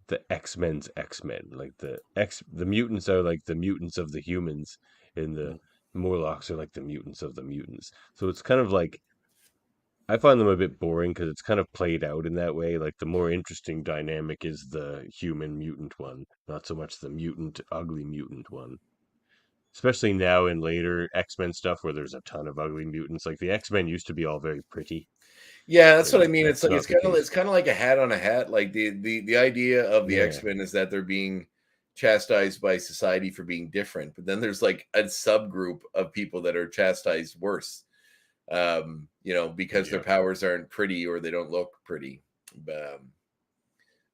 the X-Men's X-Men. Like the mutants are like the mutants of the humans, and the Morlocks are like the mutants of the mutants. So it's kind of like, I find them a bit boring because it's kind of played out in that way. Like the more interesting dynamic is the human mutant one, not so much the ugly mutant one. Especially now in later X-Men stuff where there's a ton of ugly mutants. Like the X-Men used to be all very pretty. Yeah, that's what I mean. It's like it's kind of like a hat on a hat. Like the idea of the X-Men is that they're being chastised by society for being different, but then there's like a subgroup of people that are chastised worse, because their powers aren't pretty or they don't look pretty.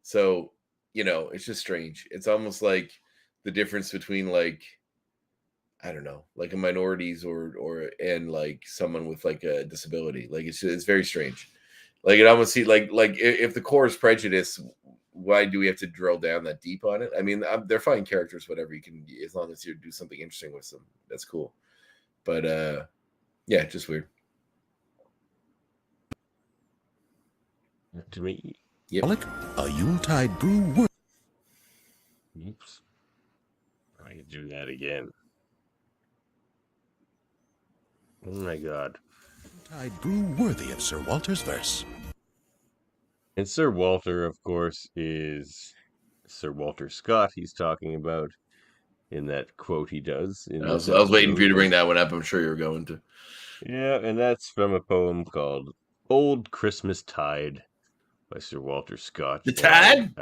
So it's just strange. It's almost like the difference between like, I don't know, like a minorities and like someone with like a disability. Like it's very strange. Like it almost seems like if the core is prejudice, why do we have to drill down that deep on it? I mean, they're fine characters, whatever you can, as long as you do something interesting with them, that's cool. But yeah, just weird. To me, Yep. A Yuletide brew. Oops. I could do that again. Oh my God. Tide brew worthy of Sir Walter's verse. And Sir Walter, of course, is Sir Walter Scott he's talking about in that quote he does. I was waiting for you to bring that one up. I'm sure you were going to. Yeah, and that's from a poem called Old Christmas Tide by Sir Walter Scott. The Tide?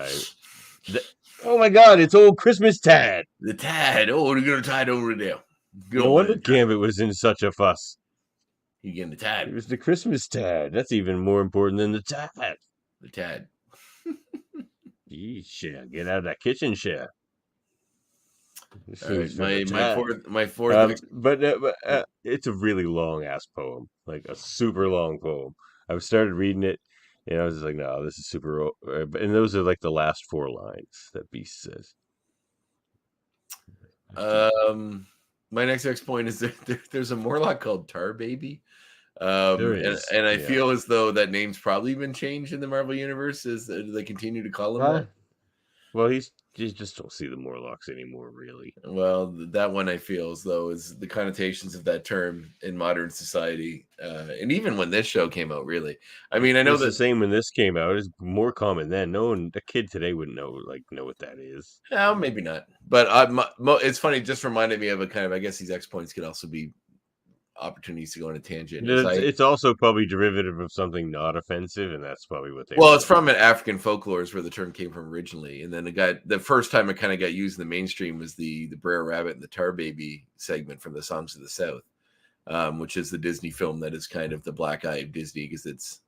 Oh my God, it's Old Christmas Tide. The Tide. Oh, we're going to tide over there. No wonder Gambit was in such a fuss. You getting the It tad? was the Christmas tad. That's even more important than the tad. The tad. Gee, Cher, get out of that kitchen, Cher. This All right, is for the tad. my fourth. But it's a really long ass poem, like a super long poem. I've started reading it, and I was just like, no, this is super. And those are like the last 4 lines that Beast says. My next point is there's a Morlock called Tar Baby. There is, and I feel as though that name's probably been changed in the Marvel universe as they continue to call him that. Well, you just don't see the Morlocks anymore, really. Well, that one I feel as though is the connotations of that term in modern society, and even when this show came out, really. I mean, I know It's that the same when this came out. It's more common then. No one, a kid today wouldn't know what that is. maybe not, but it's funny. Just reminded me of a kind of. I guess these X points could also be opportunities to go on a tangent. It's also probably derivative of something not offensive, and that's probably what they. Well, it's from an African folklore is where the term came from originally, and then the first time it kind of got used in the mainstream was the Brer Rabbit and the Tar Baby segment from the Songs of the South, which is the Disney film that is kind of the Black Eye of Disney because it's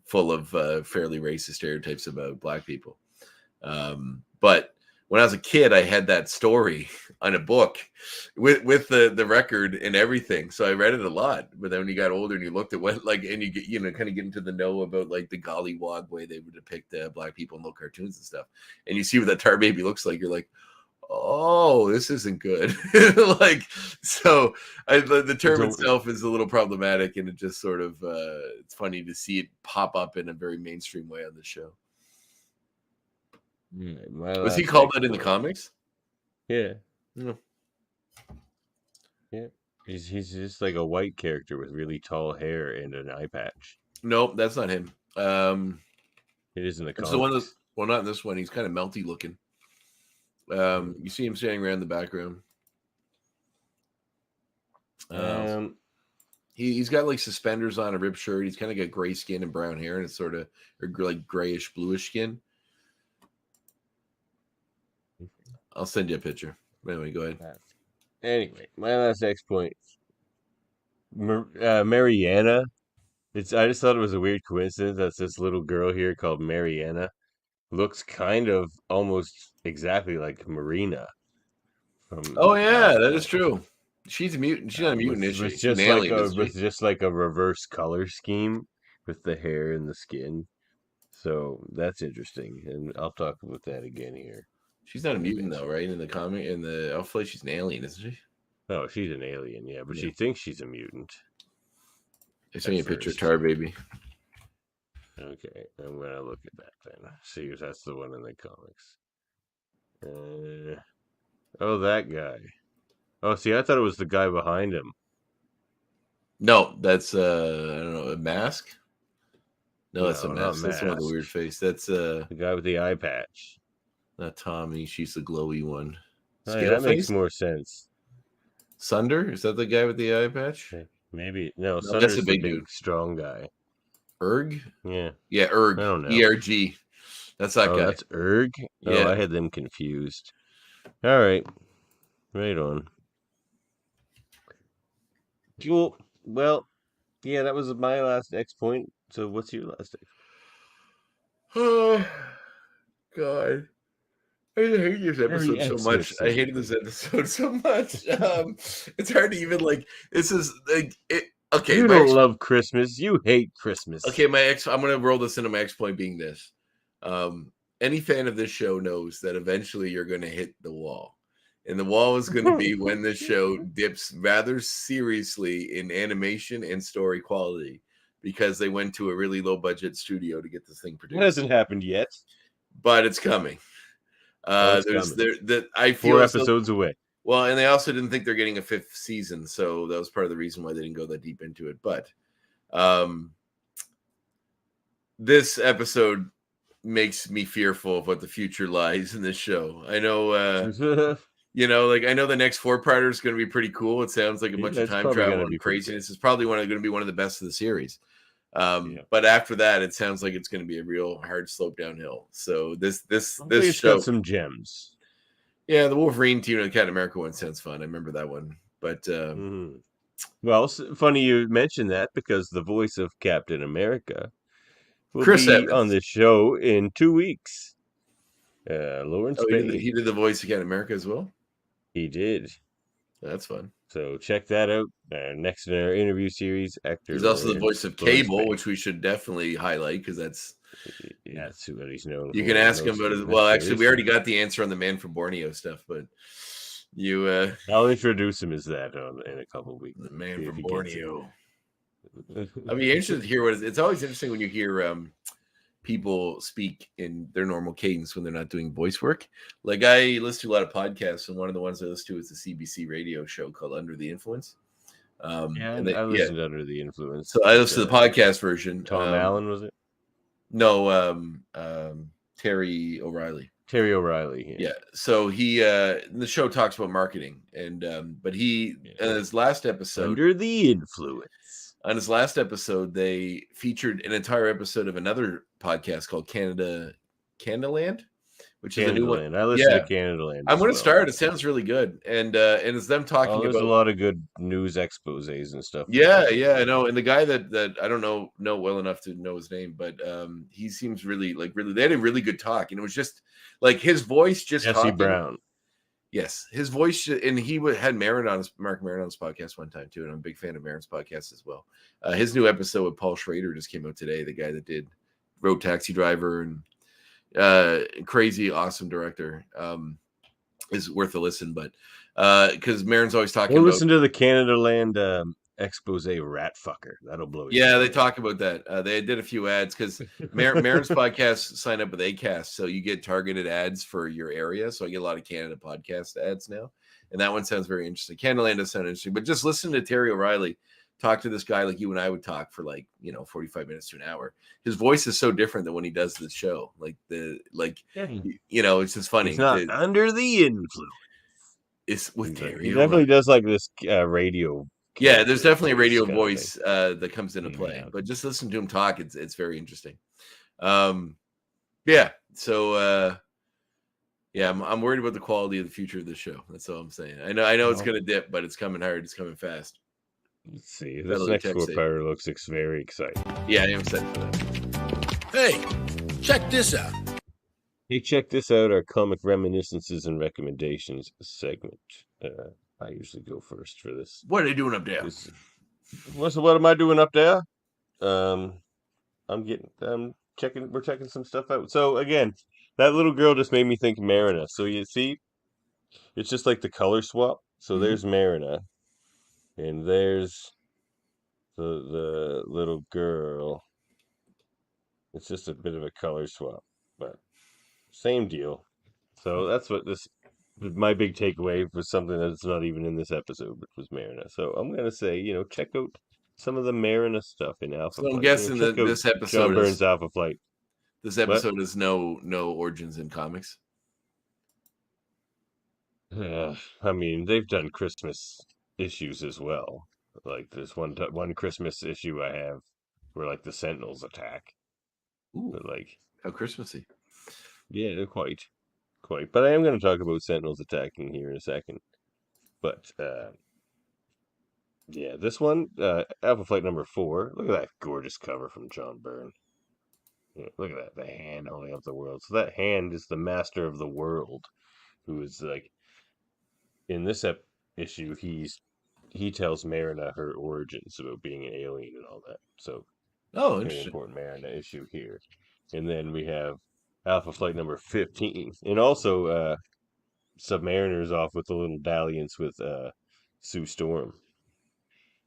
full of fairly racist stereotypes about Black people. But when I was a kid, I had that story on a book with the record and everything. So I read it a lot. But then when you got older and you looked at what and you get kind of get into the know about like the gollywog way they would depict Black people in little cartoons and stuff, and you see what that Tar Baby looks like, you're like, oh, this isn't good. The term itself is a little problematic, and it just sort of it's funny to see it pop up in a very mainstream way on the show. Was he called that in the comics? Yeah. No. Yeah. He's just like a white character with really tall hair and an eye patch. Nope, that's not him. It is in the comics. The one well, not in this one. He's kind of melty looking. You see him standing around the background. He's got like suspenders on, a ripped shirt. He's kind of got gray skin and brown hair, and it's sort of like grayish bluish skin. I'll send you a picture. Anyway, go ahead. Anyway, my last X point. Mariana. I just thought it was a weird coincidence that this little girl here called Mariana looks kind of almost exactly like Marina. That is true. She's a mutant. She's not a mutant, is she? With just like a reverse color scheme with the hair and the skin. So that's interesting, and I'll talk about that again here. She's not a mutant though, right? In the comic, I feel like she's an alien, isn't she? Oh, she's an alien, yeah, but she thinks she's a mutant. I sent you a picture of Tar Baby. Okay, I'm gonna look at that then. See if that's the one in the comics. That guy. Oh, see, I thought it was the guy behind him. No, that's I don't know, a mask. No, that's a mask. That's one with the weird face. That's the guy with the eye patch. Not Tommy. She's the glowy one. That makes more sense. Sunder? Is that the guy with the eye patch? Maybe. No, Sunder's the big dude. Strong guy. Erg? Yeah. Yeah, Erg. I don't know. ERG. That's that guy. That's Erg? Yeah. Oh, I had them confused. All right. Right on. Cool. Well, yeah, that was my last X point. So what's your last X? Oh, God. I hate this episode so much. I hated this episode so much. It's hard to even this is okay. You don't love Christmas. You hate Christmas. Okay, I'm gonna roll this into my X point being this. Any fan of this show knows that eventually you're gonna hit the wall. And the wall is gonna be when this show dips rather seriously in animation and story quality because they went to a really low budget studio to get this thing produced. It hasn't happened yet. But it's coming. I feel 4 episodes away. Well, and they also didn't think they're getting a 5th season, so that was part of the reason why they didn't go that deep into it. But this episode makes me fearful of what the future lies in this show. I know, I know the next 4-parter is going to be pretty cool. It sounds like a bunch of time travel and craziness. It's probably going to be one of the best of the series. But after that, it sounds like it's going to be a real hard slope downhill. So this show got some gems. Yeah, the Wolverine team and the Captain America one sounds fun. I remember that one. But Well, funny you mentioned that because the voice of Captain America will Chris be on Evans. this show in 2 weeks. Lawrence Oh, Payne. he did the voice of Captain America as well? He did. That's fun. So check that out. Next in our interview series, actor He's also the voice of Lawrence Cable, Payne. which we should definitely highlight because that's what he's known you for. can ask him about it. Well, actually, we already got the answer on the Man from Borneo stuff, but you I'll introduce him as that in a couple of weeks. The Man from Borneo. I'd be interested to hear it's always interesting when you hear people speak in their normal cadence when they're not doing voice work. Like I listen to a lot of podcasts, and one of the ones I listen to is the CBC radio show called Under the Influence. I listened to Under the Influence. So I listened to the podcast version. Tom Allen, was it? No, Terry O'Reilly. Terry O'Reilly. Yeah. So he the show talks about marketing, and but he in his last episode, Under the Influence. On his last episode, they featured an entire episode of another podcast called Canadaland, which is a new one. I listened to Canadaland. I'm going to start. It sounds really good, and it's them talking there's about a lot of good news exposés and stuff. Yeah, I know. And the guy that I don't know well enough to know his name, but he seems really they had a really good talk, and it was just like his voice just Jesse talking. Brown. Yes, his voice, and he had Mark Maron on his podcast one time too, and I'm a big fan of Maron's podcast as well. His new episode with Paul Schrader just came out today. The guy that did Road Taxi Driver and crazy awesome director is worth a listen. But because Maron's always talking. We'll listen to the Canadaland expose rat fucker. That'll blow you. Yeah, they talk about that. They did a few ads because Maron's podcast sign up with Acast, so you get targeted ads for your area. So I get a lot of Canada podcast ads now, and that one sounds very interesting. Canadaland does sound interesting, but just listen to Terry O'Reilly talk to this guy like you and I would talk for 45 minutes to an hour. His voice is so different than when he does the show. It's just funny. It's not under the influence. It's with Terry. He definitely does like this radio. Yeah, there's definitely a radio voice that comes into play, but just listen to him talk. It's very interesting. Yeah. So, I'm worried about the quality of the future of the show. That's all I'm saying. I know it's going to dip, but it's coming hard. It's coming fast. Let's see. This next 4-parter looks very exciting. Yeah, I am excited for that. Hey, check this out. Hey, check this out. Our comic reminiscences and recommendations segment. I usually go first for this. What are they doing up there? What am I doing up there? We're checking some stuff out. So again, that little girl just made me think Marina. So you see, it's just like the color swap. So there's Marina, and there's the little girl. It's just a bit of a color swap, but same deal. So that's what my big takeaway was, something that's not even in this episode, which was Marina. So I'm gonna say, check out some of the Marina stuff in Alpha Flight. I'm guessing that this episode John Byrne's Alpha Flight. This episode is no origins in comics. I mean, they've done Christmas issues as well. Like there's one Christmas issue I have where the Sentinels attack. Ooh, but how Christmassy. Yeah, they're quite. But I am going to talk about Sentinels attacking here in a second. But this one, Alpha Flight number 4. Look at that gorgeous cover from John Byrne. Look at that, the hand holding up the world. So that hand is the master of the world, who is in this issue, he tells Marina her origins about being an alien and all that. So, very important Marina issue here. And then we have Alpha Flight number 15, and also Submariner's off with a little dalliance with Sue Storm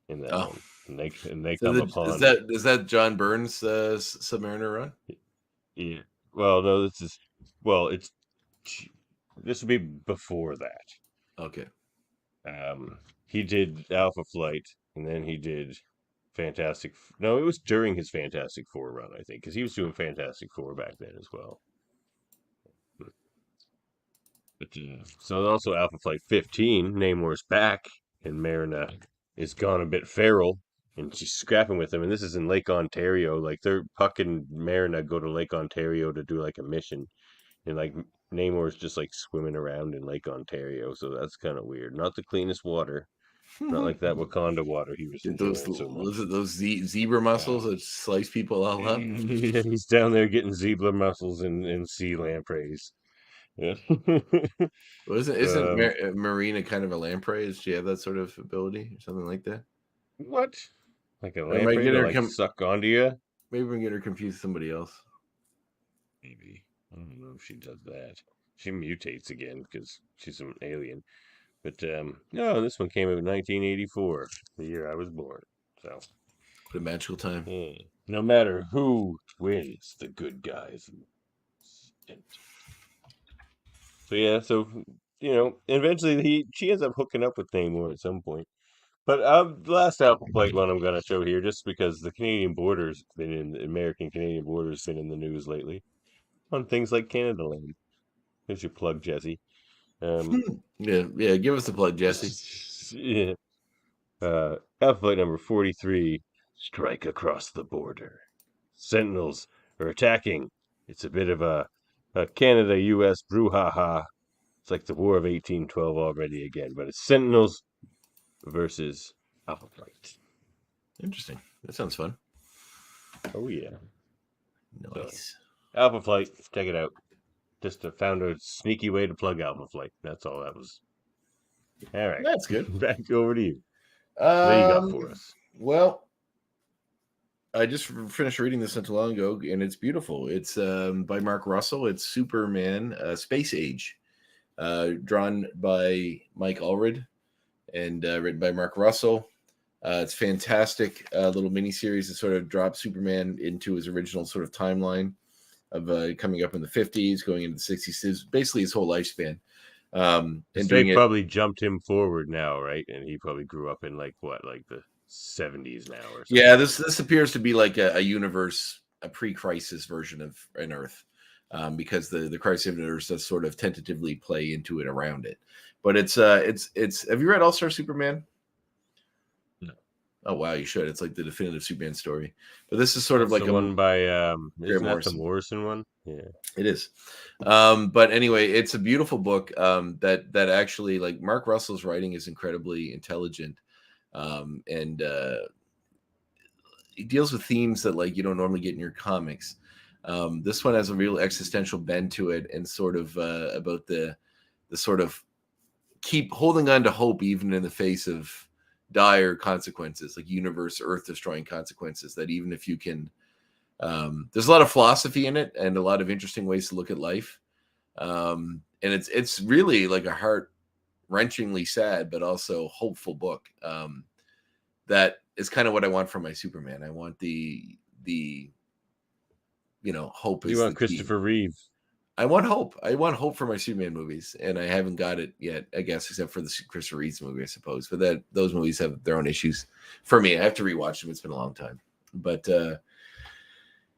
in that one. And they come upon. Is that John Byrne's Submariner run? Yeah. Well, no, this would be before that. Okay. He did Alpha Flight, and then he did Fantastic. No, it was during his Fantastic Four run, I think, because he was doing Fantastic Four back then as well. But so also Alpha Flight 15, Namor's back, and Marina is gone a bit feral, and she's scrapping with him. And this is in Lake Ontario. They're Puck and Marina go to Lake Ontario to do a mission, and Namor's just swimming around in Lake Ontario. So that's kind of weird. Not the cleanest water. Not like that Wakanda water he was enjoying Those so much. zebra mussels that slice people all up. Yeah, he's down there getting zebra mussels and sea lampreys. Yeah. Well, isn't Marina kind of a lamprey? Does she have that sort of ability or something like that? What? Like a Or am I lamprey getting to her like suck onto you? Maybe I'm getting her confused with somebody else. Maybe. I don't know if she does that. She mutates again because she's an alien. But no, this one came out in 1984, the year I was born. So what a magical time. No matter who wins, the good guys. So yeah, so eventually she ends up hooking up with Namor at some point. But the last Alpha Flight one I'm going to show here, just because the American Canadian border's been in the news lately on things like Canada Land. Here's your plug, Jesse. Yeah, give us the plug, Jesse. Yeah. Alpha Flight number 43, strike across the border. Sentinels are attacking. It's a bit of a Canada-U.S. brouhaha. It's like the War of 1812 already again, but it's Sentinels versus Alpha Flight. Interesting. That sounds fun. Oh, yeah. Nice. So, Alpha Flight, check it out. Just found a sneaky way to plug Alpha Flight. That's all that was. All right. That's good. Back over to you. What do you got for us? Well, I just finished reading this not too long ago, and it's beautiful. It's by Mark Russell. It's Superman Space Age, drawn by Mike Allred and written by Mark Russell. It's fantastic little miniseries that sort of drops Superman into his original sort of timeline of coming up in the 50s, going into the 60s, basically his whole lifespan. And they probably jumped him forward now, right? And he probably grew up in like the 70s now or something. Yeah, this appears to be like a universe, a pre-crisis version of an Earth, because the crisis universe does sort of tentatively play into it around it. But it's have you read All-Star Superman? No. Oh wow, you should. It's like the definitive Superman story. But this is sort of like the one by Grant the Morrison one? Yeah. It is. But anyway, it's a beautiful book that actually, like, Mark Russell's writing is incredibly intelligent. And he deals with themes that like you don't normally get in your comics. This one has a real existential bend to it, and sort of about the sort of keep holding on to hope even in the face of dire consequences, like universe earth destroying consequences, that even if you can there's a lot of philosophy in it and a lot of interesting ways to look at life, and it's really like a heart-wrenchingly sad but also hopeful book. That is kind of what I want from my Superman. I want the hope. You want Christopher Reeve. I want hope. I want hope for my Superman movies, and I haven't got it yet, I guess, except for the Christopher Reeve movie, I suppose. But those movies have their own issues for me. I have to rewatch them. It's been a long time. But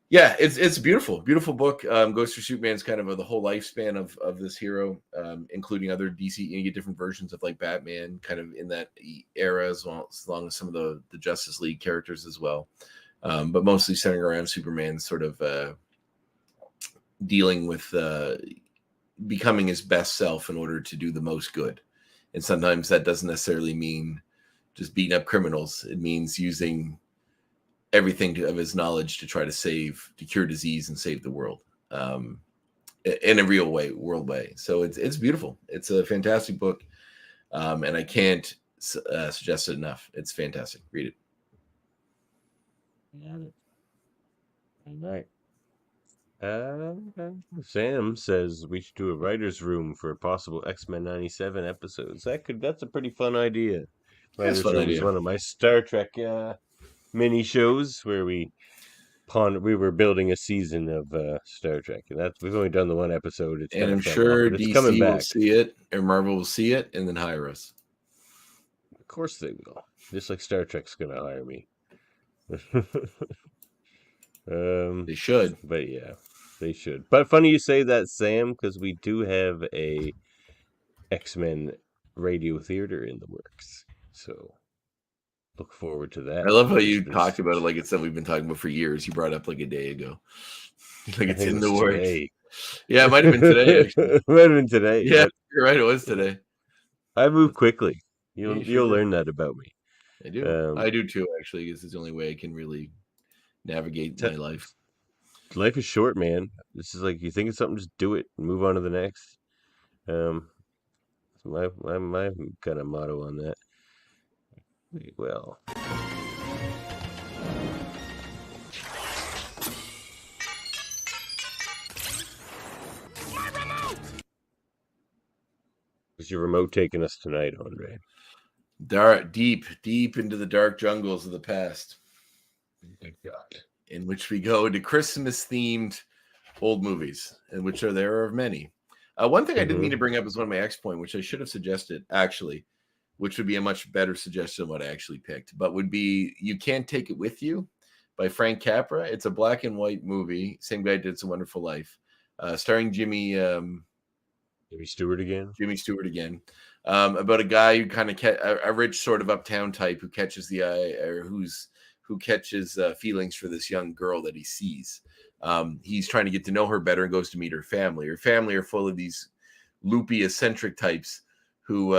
yeah, it's beautiful, beautiful book. Goes through Superman's kind of the whole lifespan of this hero, including other DC. You get different versions of like Batman, kind of in that era, as long as some of the Justice League characters as well. But mostly centering around Superman, sort of dealing with becoming his best self in order to do the most good. And sometimes that doesn't necessarily mean just beating up criminals. It means using everything of his knowledge to try to cure disease and save the world in a real world way. So it's beautiful. It's a fantastic book. And I can't suggest it enough. It's fantastic. Read it. Got it. All right. Sam says we should do a writer's room for possible X-Men 97 episodes. That's a pretty fun idea. Writer's room is one of my Star Trek mini shows where we were building a season of Star Trek, and we've only done the one episode. And I'm sure DC will see it, or Marvel will see it, and then hire us. Of course they will. Just like Star Trek's gonna hire me. They should. But yeah, they should. But funny you say that, Sam, because we do have a X-Men radio theater in the works. So look forward to that. I love how you talked about it like it's something we've been talking about for years. You brought it up like a day ago. Like it's in the works. Today. Yeah, it might have been today, actually. It might have been today. Yeah, you're right. It was today. I move quickly. You'll learn that about me. I do. I do too. Actually, this is the only way I can really navigate my life. Life is short, man. This is like you think of something, just do it and move on to the next. My kind of motto on that. Well. Is your remote taking us tonight, Andre? Deep into the dark jungles of the past. Oh my God. In which we go into Christmas-themed old movies, in which there are many. One thing I didn't mean to bring up is one of my X-Point, which I should have suggested, actually, which would be a much better suggestion than what I actually picked, but would be You Can't Take It With You by Frank Capra. It's a black and white movie. Same guy did It's a Wonderful Life. Starring Jimmy Stewart again. About a guy who kind of a rich sort of uptown type who catches the eye, or who catches feelings for this young girl that he sees. He's trying to get to know her better and goes to meet her family. Her family are full of these loopy, eccentric types who,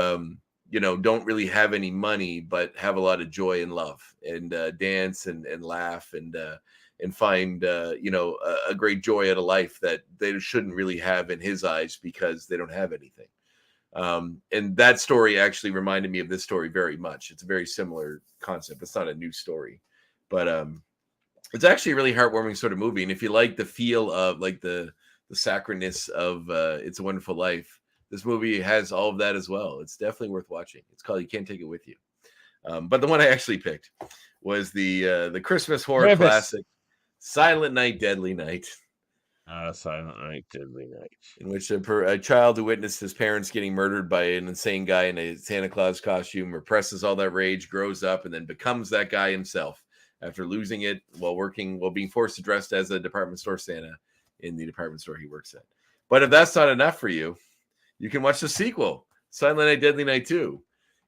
don't really have any money, but have a lot of joy and love, and dance and laugh and find, a great joy out of life that they shouldn't really have in his eyes because they don't have anything. And that story actually reminded me of this story very much. It's a very similar concept. It's not a new story, but it's actually a really heartwarming sort of movie. And if you like the feel of like the sacredness of It's a Wonderful Life, this movie has all of that as well. It's definitely worth watching. It's called You Can't Take It With You. But the one I actually picked was the Christmas horror classic, Silent Night, Deadly Night. Silent Night, Deadly Night. In which a child who witnessed his parents getting murdered by an insane guy in a Santa Claus costume represses all that rage, grows up, and then becomes that guy himself after losing it while being forced to dress as a department store Santa in the department store he works at. But if that's not enough for you, you can watch the sequel, Silent Night, Deadly Night 2,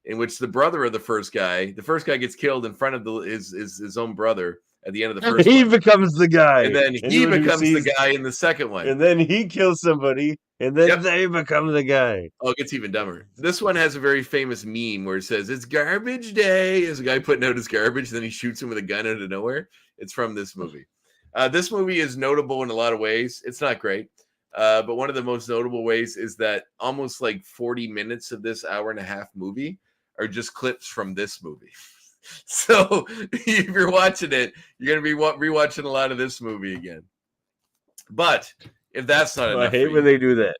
in which the brother of the first guy gets killed in front of his own brother at the end of the first he one. becomes the guy. And then he becomes the guy in the second one. And then he kills somebody, and then they become the guy. Oh, it gets even dumber. This one has a very famous meme where it says, "It's garbage day." There's a guy putting out his garbage, then he shoots him with a gun out of nowhere. It's from this movie. This movie is notable in a lot of ways. It's not great. But one of the most notable ways is that almost like 40 minutes of this hour-and-a-half movie are just clips from this movie. So if you're watching it, you're going to be rewatching a lot of this movie again. But if that's not enough, I hate when they do that.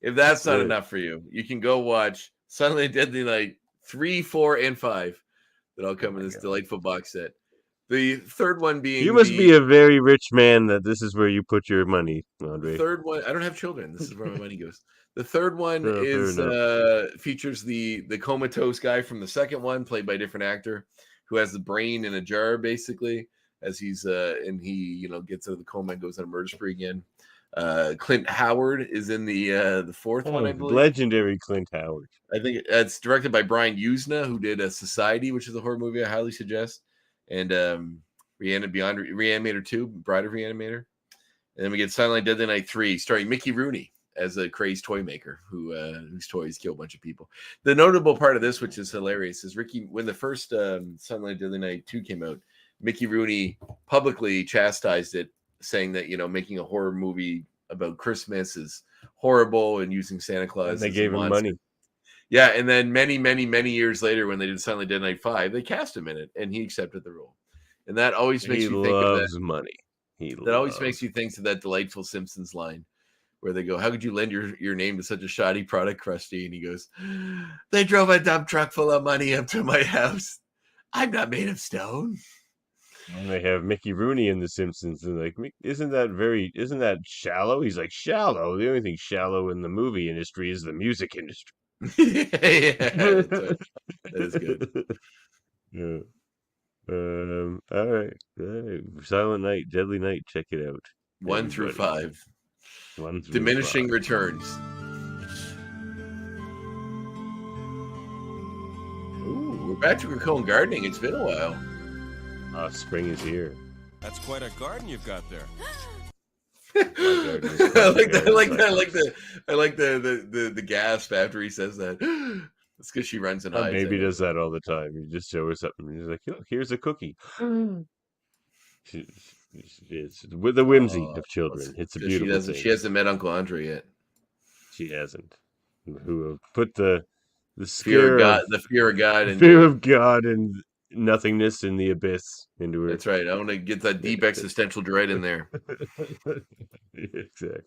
If that's not enough for you, you can go watch Silent Night, Deadly Night 3, 4, and 5 that all come in this delightful box set. The third one being you must be a very rich man that this is where you put your money, Andre. Third one, I don't have children. This is where my money goes. The third one features the comatose guy from the second one, played by a different actor, who has the brain in a jar, basically, as he's and he gets out of the coma and goes on a murder spree again. Clint Howard is in the fourth one, I believe. Legendary Clint Howard. I think it's directed by Brian Usna, who did Society, which is a horror movie I highly suggest, and Reanimator 2, Bride of Reanimator. And then we get Silent Night, Deadly Night 3, starring Mickey Rooney as a crazed toy maker whose toys kill a bunch of people. The notable part of this, which is hilarious, is when the first Silent Night, Deadly Night 2 came out, Mickey Rooney publicly chastised it, saying that making a horror movie about Christmas is horrible and using Santa Claus. And they gave him money. Yeah, and then many, many, many years later, when they did Silent Night, Deadly Night 5, they cast him in it, and he accepted the role. And that always makes you think of that. Money. That always makes you think of that delightful Simpsons line where they go, "How could you lend your name to such a shoddy product, Krusty?" And he goes, "They drove a dump truck full of money up to my house. I'm not made of stone." And they have Mickey Rooney in The Simpsons, and like, isn't that shallow? He's like, shallow. The only thing shallow in the movie industry is the music industry. That is good. Yeah. All right. Silent Night, Deadly Night. Check it out. 1 through 5. Diminishing returns. Ooh, we're back to Raccoon Gardening. It's been a while. Spring is here. That's quite a garden you've got there. I like the gasp after he says that. It's because she runs and hides. Baby does that all the time. You just show her something. He's like, "Look, here's a cookie." It's with the whimsy of children. It's a beautiful thing. She hasn't met Uncle Andre yet. She hasn't. Who have put the fear scare the fear of God, of God and nothingness in the abyss into her. That's right. I want to get that deep existential dread in there. Exactly.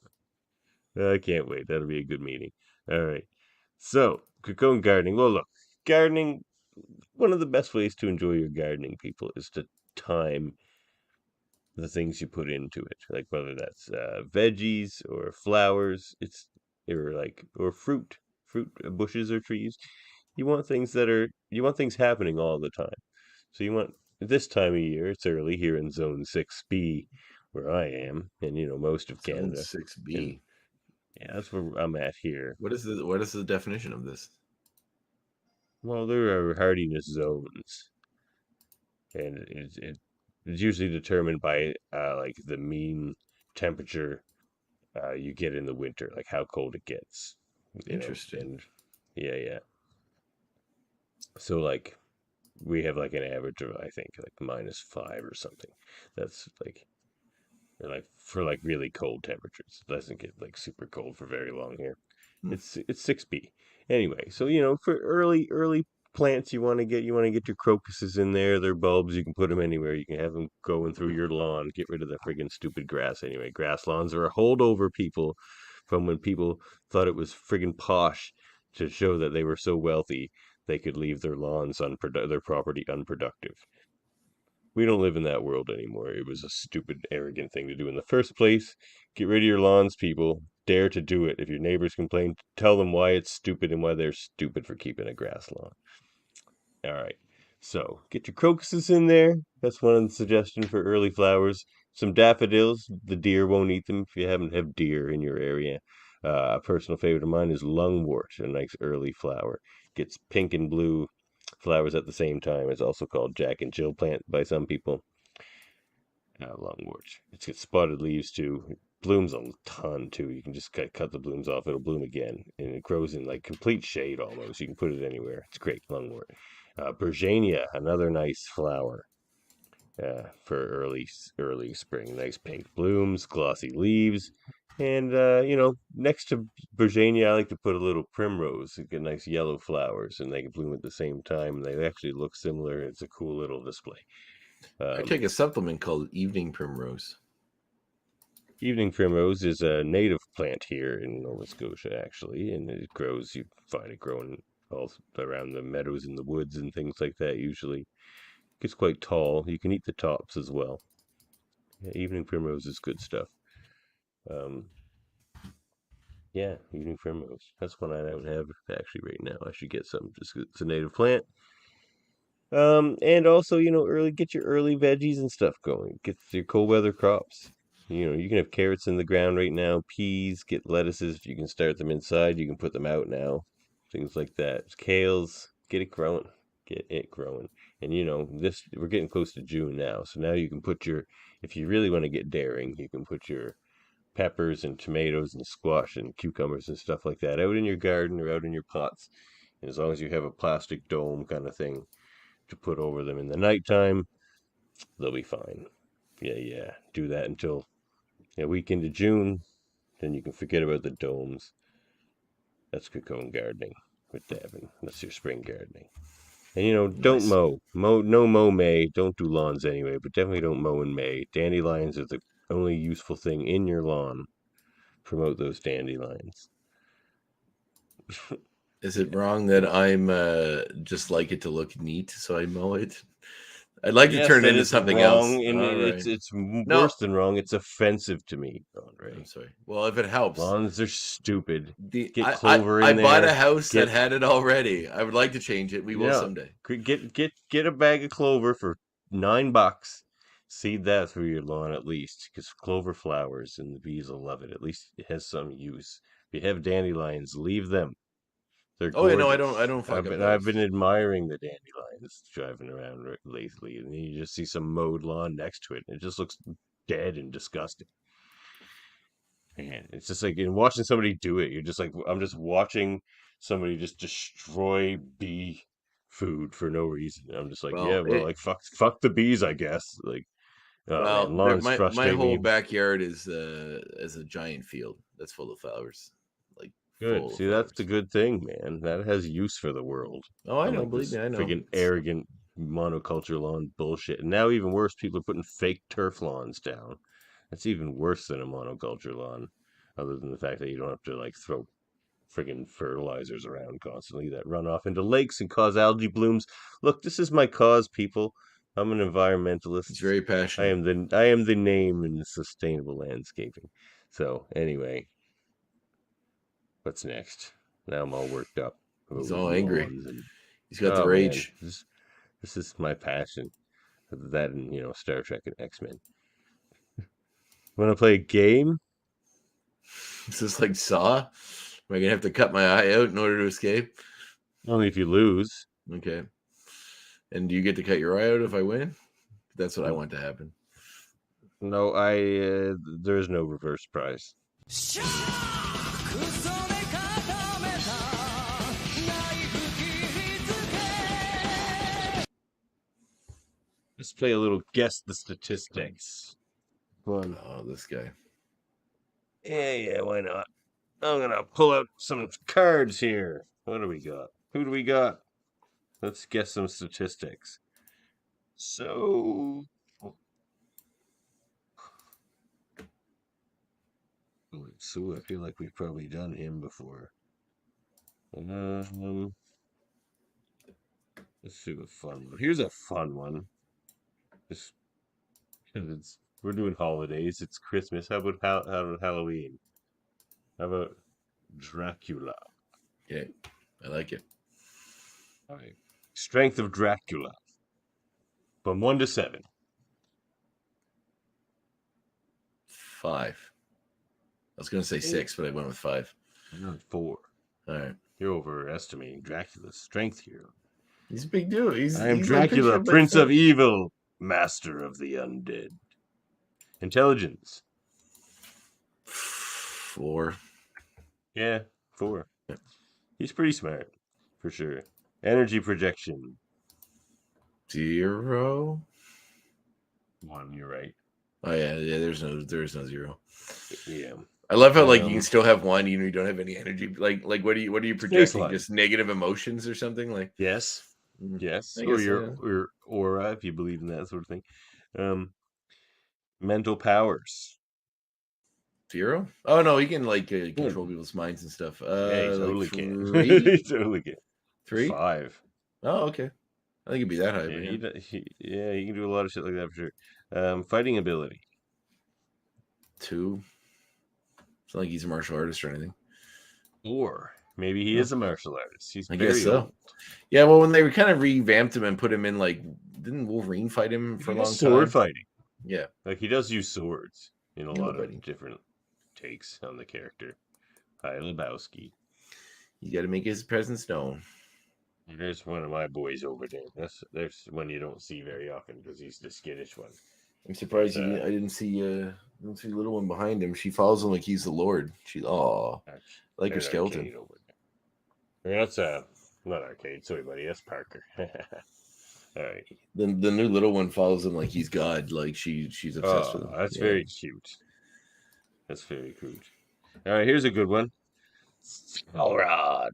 I can't wait. That'll be a good meeting. All right. So, cocoon gardening. Well, look, gardening. One of the best ways to enjoy your gardening, people, is to time the things you put into it, like whether that's veggies or flowers, or fruit bushes or trees. You want things happening all the time. So you want this time of year. It's early here in Zone 6B, where I am, and most of Canada. Zone 6B. Yeah, that's where I'm at here. What is the definition of this? Well, there are hardiness zones, and it's usually determined by like the mean temperature you get in the winter, like how cold it gets. Interesting. And yeah. So like we have like an average of I think like -5 or something. That's like for like really cold temperatures. It doesn't get like super cold for very long here. It's 6B. Anyway, so for early plants you want to get your crocuses in there. They're bulbs. You can put them anywhere. You can have them going through your lawn. Get rid of the friggin' stupid grass anyway. Grass lawns are a holdover, people, from when people thought it was friggin' posh to show that they were so wealthy they could leave their lawns their property unproductive. We don't live in that world anymore. It was a stupid, arrogant thing to do in the first place. Get rid of your lawns, people. Dare to do it. If your neighbors complain, tell them why it's stupid and why they're stupid for keeping a grass lawn. All right. So, get your crocuses in there. That's one suggestion for early flowers. Some daffodils. The deer won't eat them if you haven't have deer in your area. A personal favorite of mine is lungwort, a nice early flower. Gets pink and blue flowers at the same time. It's also called Jack and Jill plant by some people. Lungwort. It's got spotted leaves too. It blooms a ton too. You can just cut the blooms off. It'll bloom again, and it grows in like complete shade almost. You can put it anywhere. It's great. Lungwort. Bergenia, another nice flower for early spring. Nice pink blooms, glossy leaves. And, next to Bergenia, I like to put a little primrose. Get nice yellow flowers, and they can bloom at the same time. And they actually look similar. It's a cool little display. I take a supplement called Evening Primrose. Evening primrose is a native plant here in Nova Scotia, actually. And it grows, you find it growing all around the meadows and the woods and things like that, usually. It gets quite tall. You can eat the tops as well. Yeah, evening primrose is good stuff. Yeah, evening primrose. That's one I don't have actually right now. I should get some just 'cause it's a native plant. And also, get your early veggies and stuff going. Get your cold weather crops. You can have carrots in the ground right now, peas, get lettuces. You can start them inside. You can put them out now. Things like that. Kales, get it growing. Get it growing. And we're getting close to June now. So now you can if you really want to get daring, you can put your peppers and tomatoes and squash and cucumbers and stuff like that out in your garden or out in your pots. And as long as you have a plastic dome kind of thing to put over them in the nighttime, they'll be fine. Yeah. Do that until a week into June. Then you can forget about the domes. That's cocoon gardening with Davan. That's your spring gardening. And don't mow. No mow May. Don't do lawns anyway, but definitely don't mow in May. Dandelions are the only useful thing in your lawn. Promote those dandelions. Is it wrong that I'm just like it to look neat, so I mow it? I'd like to turn it into something else. It's worse than wrong. It's offensive to me, Andre. I'm sorry. Well, if it helps. Lawns are stupid. Get clover in there. I bought a house that had it already. I would like to change it. We will someday. Get a bag of clover for $9. Seed that through your lawn at least, because clover flowers and the bees will love it. At least it has some use. If you have dandelions, leave them. They're gorgeous. No, I don't. I've been admiring the dandelions driving around lately, and you just see some mowed lawn next to it, and it just looks dead and disgusting. Man, it's just like in watching somebody do it, you're just like, I'm just watching somebody just destroy bee food for no reason. I'm just like, yeah, Well, well, like fuck the bees, I guess. Like, oh man, lawns my frustrate whole me. backyard is a giant field that's full of flowers, like Good. full of See, that's the flowers. good thing, man. That has use for the world. Oh, I know. Unlike Believe this me, I know. freaking arrogant monoculture lawn bullshit. And now even worse, people are putting fake turf lawns down. That's even worse than a monoculture lawn, other than the fact that you don't have to like throw friggin' fertilizers around constantly that run off into lakes and cause algae blooms. Look, this is my cause, people. I'm an environmentalist. It's very passionate. I am the name in sustainable landscaping. So anyway, what's next? Now I'm all worked up. He's all angry. And, He's got the rage. Man, this is my passion. That and Star Trek and X-Men. Want to play a game? Is this like Saw? Am I gonna have to cut my eye out in order to escape? Only if you lose. Okay. And do you get to cut your eye out if I win? That's what I want to happen. No, there is no reverse prize. Let's play a little guess the statistics. Fun. Oh, this guy. Yeah, why not? I'm gonna pull out some cards here. What do we got? Who do we got? Let's guess some statistics. So, I feel like we've probably done him before. Let's do a fun one. Here's a fun one. Just because we're doing holidays. It's Christmas. How about Halloween? How about Dracula? Okay, I like it. All right. Strength of Dracula. From 1 to 7. 5. I was gonna say 6, but I went with 5. I'm on 4. All right. You're overestimating Dracula's strength here. He's a big dude. I am Dracula, Prince of Evil, Master of the Undead. Intelligence. 4. Yeah, 4. He's pretty smart, for sure. Energy projection. 0. 1, you're right. Oh yeah. There's no 0. Yeah. I love how like you can still have 1, you don't have any energy. Like what are you projecting? Just negative emotions or something? Like yes, yes, or your aura, if you believe in that sort of thing. Mental powers. 0? Oh no, he can like control people's minds and stuff. Yeah, he totally like can. 3? He totally can. 3? 5. Oh, okay. I think it'd be that high. Yeah, he can do a lot of shit like that for sure. Fighting ability. 2. It's not like he's a martial artist or anything. Or maybe he is a martial artist. He's I very guess so. old. Yeah, well, when they kind of revamped him and put him in like, didn't Wolverine fight him for a long time? Sword fighting. Yeah, like he does use swords in a lot buddy. of different takes on the character. Hi, Lebowski. You got to make his presence known. There's one of my boys over there. There's one you don't see very often because he's the skittish one. I'm surprised I didn't see the little one behind him. She follows him like he's the Lord. She's like her skeleton. Over there. That's not arcade. Sorry, buddy. That's Parker. All right. The new little one follows him like he's God. Like she's obsessed with him. That's very cute. That's very cute. All right, here's a good one. Sauron.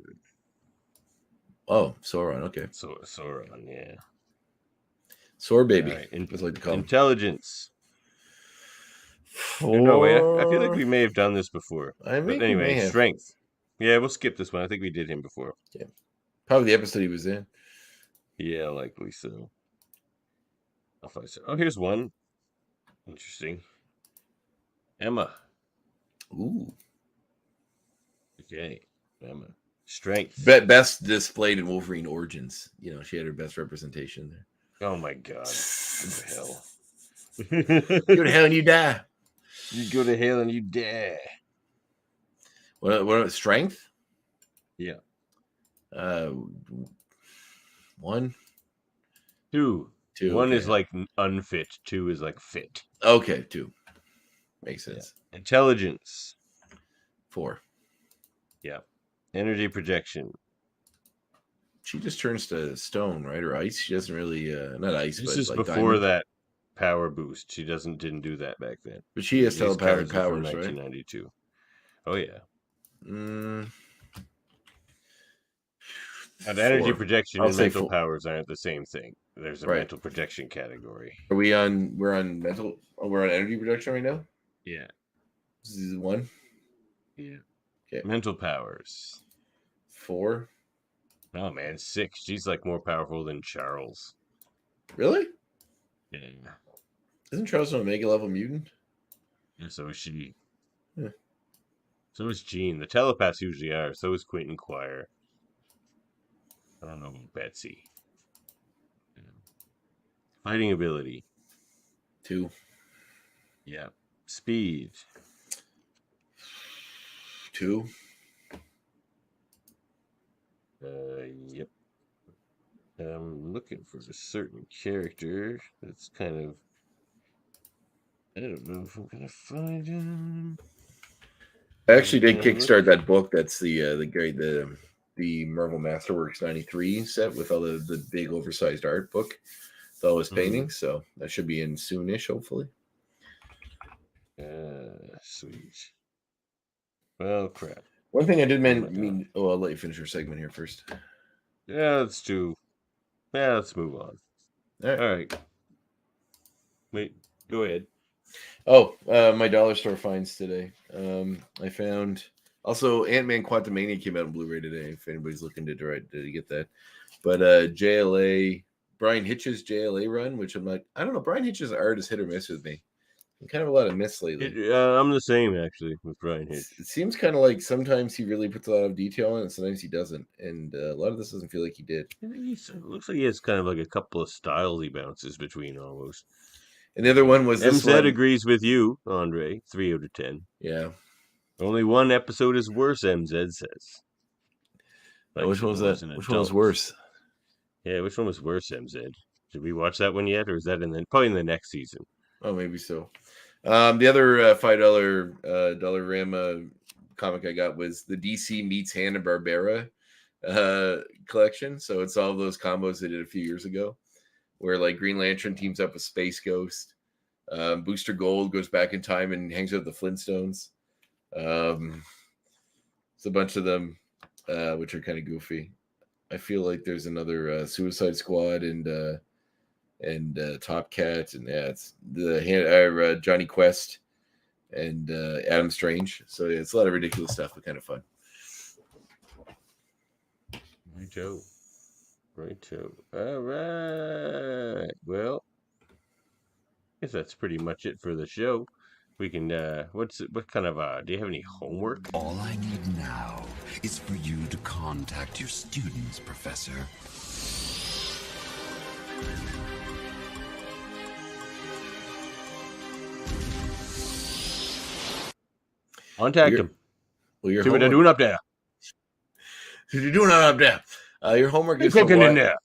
Oh, Sauron. Okay. Sauron. Yeah. Sore baby. Right. That's like to call him. Intelligence. 4. No, wait. I feel like we may have done this before. I think but anyway, we may have. Strength. Yeah, we'll skip this one. I think we did him before. Yeah. Probably the episode he was in. Yeah, likely so. Oh, here's one. Interesting. Emma. Ooh. Okay. Emma. Strength. Best displayed in Wolverine Origins. She had her best representation there. Oh my God. What the hell? Go to hell and you die. You go to hell and you die. What strength? Yeah. 1. 2. 2. 1 is like unfit. 2 is like fit. Okay, 2. Makes sense. Yeah. Intelligence. 4. Yeah. Energy projection. She just turns to stone, right? Or ice. She doesn't really, not ice, This but is like before diamond. that power boost. She didn't do that back then. But she has These telepathic cards are from powers, right? 1992. Oh yeah. But energy 4. projection I'll and say mental 4. powers aren't the same thing. There's a Right. mental projection category. Are we on? We're on mental. Oh, we're on energy projection right now. Yeah. This is 1. Yeah. Okay. Mental powers. 4. Oh man, 6. She's like more powerful than Charles. Really? Yeah. Isn't Charles an Omega level mutant? Yeah, so is she. Yeah. So is Jean. The telepaths usually are. So is Quentin Quire. I don't know about Betsy. Yeah. Fighting ability. 2. Yeah. Speed. 2. Yep. I'm looking for a certain character that's kind of. I don't know if I'm gonna find him. I actually did kickstart that book. That's the Marvel Masterworks '93 set with all the big oversized art book with all his paintings. So that should be in soonish, hopefully. Sweet. Well, crap. One thing I did mean. Oh, I'll let you finish your segment here first. Yeah, let's move on. All right. Wait, go ahead. Oh, my dollar store finds today. I found also Ant-Man Quantumania came out on Blu-ray today. If anybody's looking to get that, but JLA Brian Hitch's JLA run, which I'm like, I don't know. Brian Hitch's art is hit or miss with me. I'm kind of a lot of miss lately. I'm the same actually with Brian Hitch. It seems kind of like sometimes he really puts a lot of detail in it, sometimes he doesn't, and a lot of this doesn't feel like he did. It looks like he has kind of like a couple of styles he bounces between almost. And the other one was this MZ one. agrees with you, Andre. 3 out of 10. Yeah. Only one episode is worse, MZ says. Like which one was that? Which one was worse? Yeah, which one was worse, MZ? Did we watch that one yet, or is that probably in the next season? Oh, maybe so. The other $5 Dollarama comic I got was the DC meets Hanna-Barbera collection. So it's all those combos they did a few years ago, where like Green Lantern teams up with Space Ghost. Booster Gold goes back in time and hangs out with the Flintstones. It's a bunch of them, which are kind of goofy. I feel like there's another Suicide Squad and Top Cat, and it's the Johnny Quest and Adam Strange. So yeah, it's a lot of ridiculous stuff, but kind of fun. Righto. All right. Well, I guess that's pretty much it for the show. We can. What kind of? Do you have any homework? All I need now is for you to contact your students, Professor. Contact him. Well, see what they're doing up there. What you're doing up there? Your homework is cooking in there.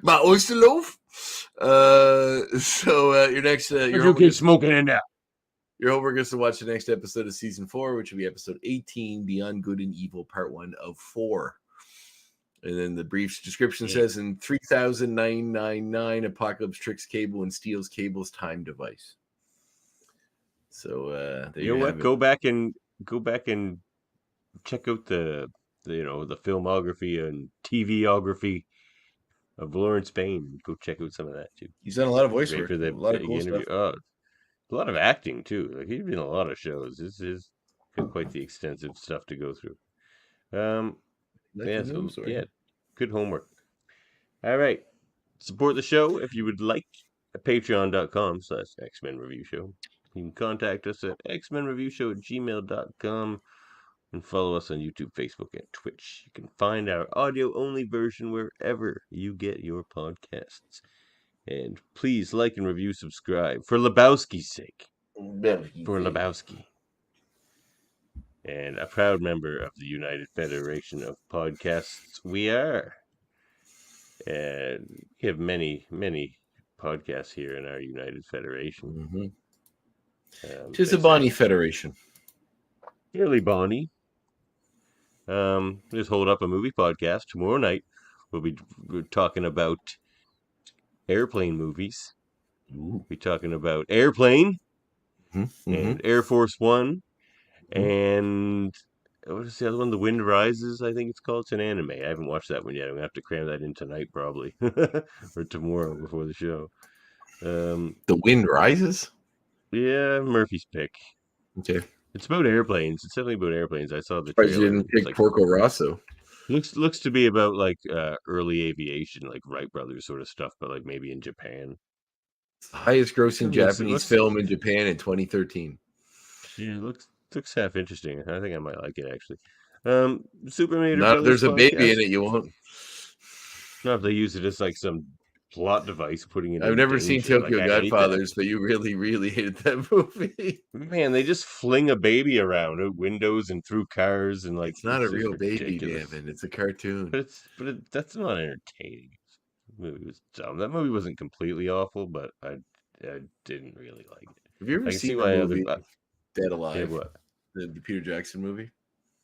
My oyster loaf. So your next your homework is smoking in there. Your homework is to watch the next episode of season 4, which will be episode 18, Beyond Good and Evil, part 1 of 4. And then the brief description says, in 3999, Apocalypse tricks Cable and steals Cable's time device. So you know what? Go back and check out the filmography and TVography of Lawrence Payne. Go check out some of that too. He's done a lot of voice work, a lot of cool stuff. A lot of acting too. Like he's been in a lot of shows. This is quite the extensive stuff to go through. Good homework. All right, support the show if you would like at patreon.com/X-Men Review Show. You can contact us at xmenreviewshow@gmail.com and follow us on YouTube, Facebook, and Twitch. You can find our audio-only version wherever you get your podcasts. And please like and review, subscribe for Lebowski's sake. For Lebowski. And a proud member of the United Federation of Podcasts we are. And we have many, many podcasts here in our United Federation. Mm-hmm. Tis a Bonnie Federation. Fairly Bonnie. Just hold up a movie podcast tomorrow night. We're talking about airplane movies. Ooh. We're talking about Airplane and Air Force One and what is the other one? The Wind Rises, I think it's called. It's an anime. I haven't watched that one yet. I'm gonna have to cram that in tonight probably or tomorrow before the show. The Wind Rises? Yeah, Murphy's pick. Okay. It's about airplanes. It's definitely about airplanes. I saw the trailer. You didn't pick like, Porco Rosso. Looks to be about like early aviation, like Wright brothers sort of stuff, but like maybe in Japan. It's the highest grossing Japanese film in Japan in 2013. Yeah, it looks half interesting. I think I might like it actually. Super Mario Not if Brothers there's a baby podcast. in it, you won't. Not if they use it as like some plot device, putting it. I've never seen Tokyo Godfathers, but you really, really hated that movie. Man, they just fling a baby around out windows and through cars and like. It's not a real baby, David. It's a cartoon. But that's not entertaining. The movie was dumb. That movie wasn't completely awful, but I didn't really like it. Have you ever seen the movie Dead Alive? Yeah, what? The Peter Jackson movie?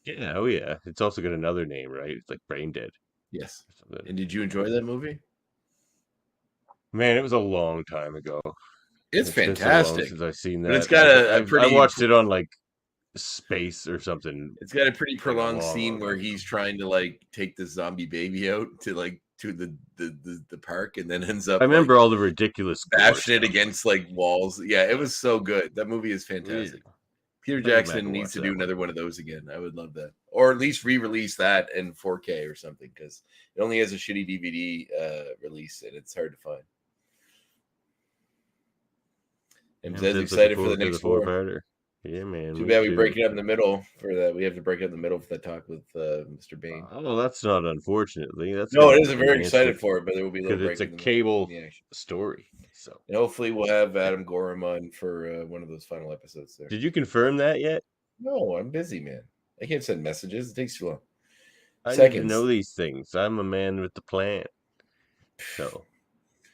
Yeah, oh yeah. It's also got another name, right? It's like Brain Dead. Yes. And did you enjoy that movie? Man, it was a long time ago. It's fantastic. Since I've seen that. But it's got a pretty. I watched it on like Space or something. It's got a pretty prolonged scene where he's trying to like take the zombie baby out to like to the park, and then ends up. I remember all the ridiculous bashing it against like walls. Yeah, it was so good. That movie is fantastic. Yeah. Peter Jackson needs to do another one of those again. I would love that, or at least re-release that in 4K or something, because it only has a shitty DVD release and it's hard to find. I'm excited for the next four. Yeah, man. Too bad we break it up in the middle for that. We have to break it up in the middle for the talk with Mr. Bain. Oh, that's not unfortunately. That's no, it isn't. Very excited for it, but there will be because it's a cable story. So, and hopefully we'll have Adam Gorham on for one of those final episodes. There. Did you confirm that yet? No, I'm busy, man. I can't send messages. It takes too long. I need to know these things. I'm a man with the plan. So,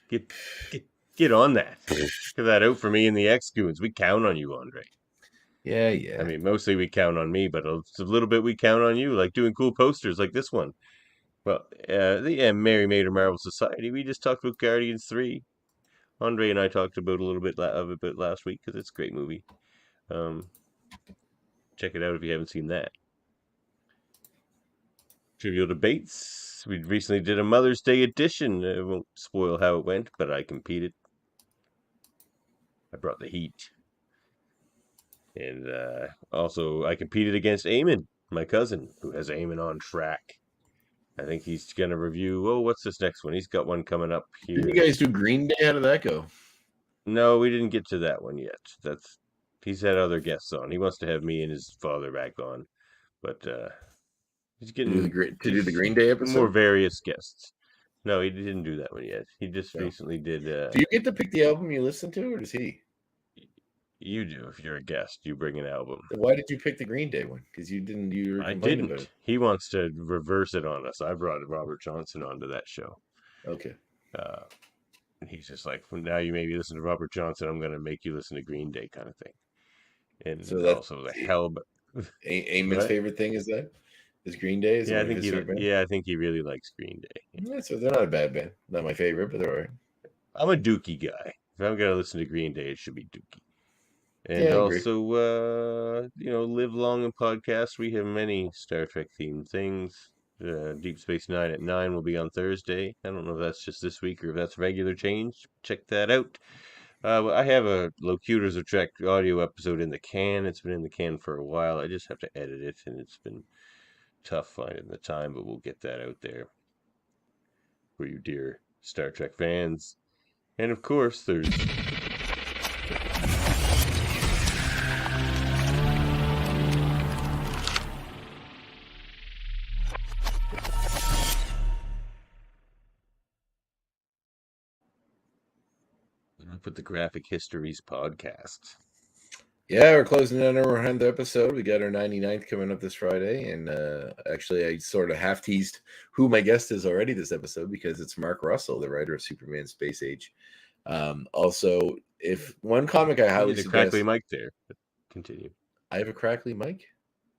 get on that. Get that out for me and the X-Goons. We count on you, Andre. Yeah. I mean, mostly we count on me, but it's a little bit we count on you, like doing cool posters like this one. Well, the Mary Made Her Marvel Society. We just talked about Guardians 3. Andre and I talked about a little bit of it last week because it's a great movie. Check it out if you haven't seen that. Trivial Debates. We recently did a Mother's Day edition. I won't spoil how it went, but I competed. I brought the heat. And also, I competed against Eamon, my cousin, who has Eamon on track. I think he's going to review, what's this next one? He's got one coming up here. Did you guys do Green Day? How did that go? No, we didn't get to that one yet. He's had other guests on. He wants to have me and his father back on. But he's getting... to do the Green Day episode? More various guests. No, he didn't do that one yet. He just recently did... do you get to pick the album you listen to, or does he? You do. If you're a guest, you bring an album. Why did you pick the Green Day one? Because you didn't. I didn't. About it. He wants to reverse it on us. I brought Robert Johnson onto that show. Okay. And he's just like, well, now you maybe listen to Robert Johnson. I'm going to make you listen to Green Day, kind of thing. And so that's also the hell. But Eamon's favorite thing is Green Day. I think he really likes Green Day. Yeah, so they're not a bad band. Not my favorite, but they're all right. I'm a Dookie guy. If I'm going to listen to Green Day, it should be Dookie. And also, Live Long and Podcast. We have many Star Trek themed things. Deep Space Nine at 9 will be on Thursday. I don't know if that's just this week or if that's regular change. Check that out. I have a Locutors of Trek audio episode in the can. It's been in the can for a while. I just have to edit it, and it's been tough finding the time, but we'll get that out there for you dear Star Trek fans. And of course, there's... With the Graphic Histories podcast. Yeah, we're closing in on our 100th episode. We got our 99th coming up this Friday. And actually, I sort of half teased who my guest is already this episode because it's Mark Russell, the writer of Superman Space Age. Also, if one comic I highly the suggest, crackly mic there. Continue. I have a crackly mic.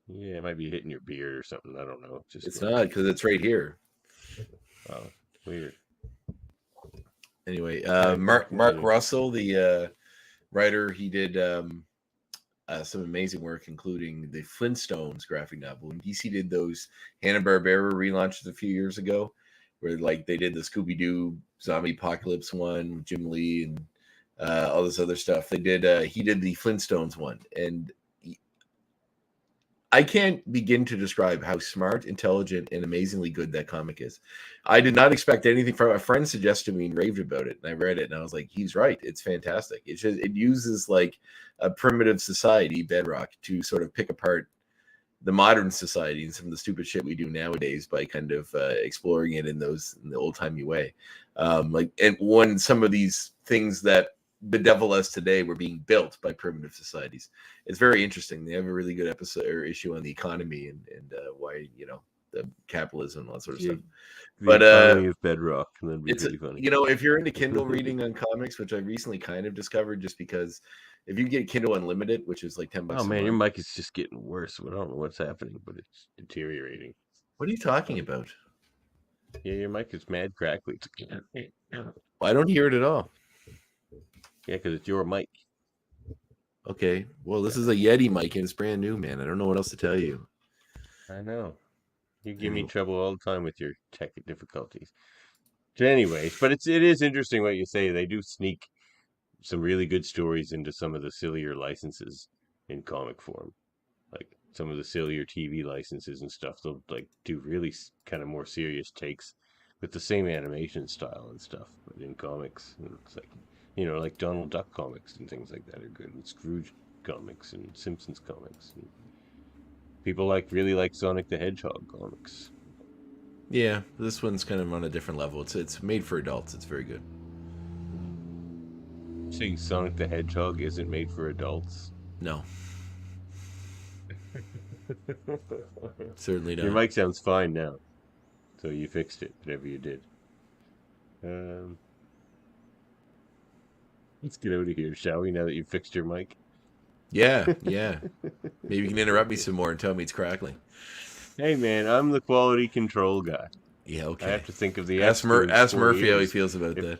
Yeah, it might be hitting your beard or something. I don't know. It's not because it's right here. Oh, weird. Anyway, Mark Russell, the writer, he did some amazing work, including the Flintstones graphic novel. And DC did those Hanna-Barbera relaunches a few years ago, where like they did the Scooby-Doo Zombie Apocalypse one with Jim Lee and all this other stuff. They did. He did the Flintstones one, and I can't begin to describe how smart, intelligent, and amazingly good that comic is. I did not expect anything from a friend suggested me and raved about it, and I read it, and I was like, he's right. It's fantastic. It uses like a primitive society bedrock to sort of pick apart the modern society and some of the stupid shit we do nowadays by kind of exploring it in the old timey way. And when some of these things that bedevil us today were being built by primitive societies. It's very interesting. They have a really good episode or issue on the economy and why, the capitalism and all that sort of stuff. The economy of bedrock. And that'd be it's pretty funny. If you're into Kindle reading on comics, which I recently kind of discovered just because if you get Kindle Unlimited, which is like $10 oh man, your mic is just getting worse. I don't know what's happening, but it's deteriorating. What are you talking about? Yeah, your mic is mad crackly. Well, I don't hear it at all. Yeah, because it's your mic. Okay. Well, this is a Yeti mic and it's brand new, man. I don't know what else to tell you. I know. You give me trouble all the time with your tech difficulties. But anyways, but it is interesting what you say. They do sneak some really good stories into some of the sillier licenses in comic form. Like some of the sillier TV licenses and stuff. They'll like do really kind of more serious takes with the same animation style and stuff, but in comics. And it's like, like Donald Duck comics and things like that are good, and Scrooge comics and Simpsons comics. And people really like Sonic the Hedgehog comics. Yeah, this one's kind of on a different level. It's made for adults. It's very good. Saying Sonic the Hedgehog isn't made for adults? No. Certainly not. Your mic sounds fine now. So you fixed it, whatever you did. Let's get out of here, shall we, now that you've fixed your mic? Yeah. Maybe you can interrupt me some more and tell me it's crackling. Hey, man, I'm the quality control guy. Yeah, okay. I have to think of the Ask Murphy how he feels about that.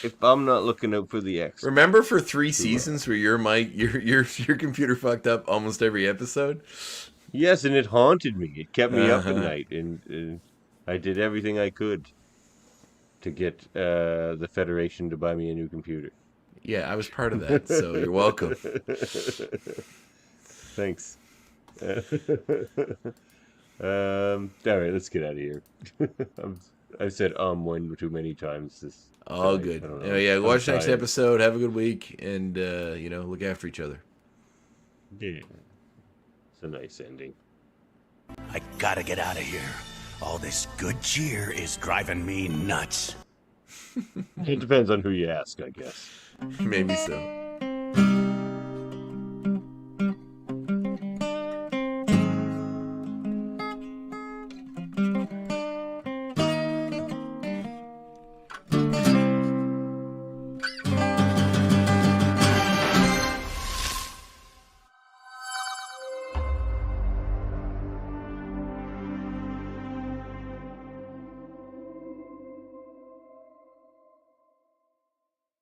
If I'm not looking out for the X. Remember for 3 seasons where your mic, your computer fucked up almost every episode? Yes, and it haunted me. It kept me up at night, and I did everything I could to get the Federation to buy me a new computer. Yeah, I was part of that, so you're welcome. Thanks. All right, let's get out of here. I've said one too many times this. All good. Yeah, watch the next episode. Have a good week, and look after each other. Yeah, it's a nice ending. I gotta get out of here. All this good cheer is driving me nuts. It depends on who you ask, I guess. Maybe so.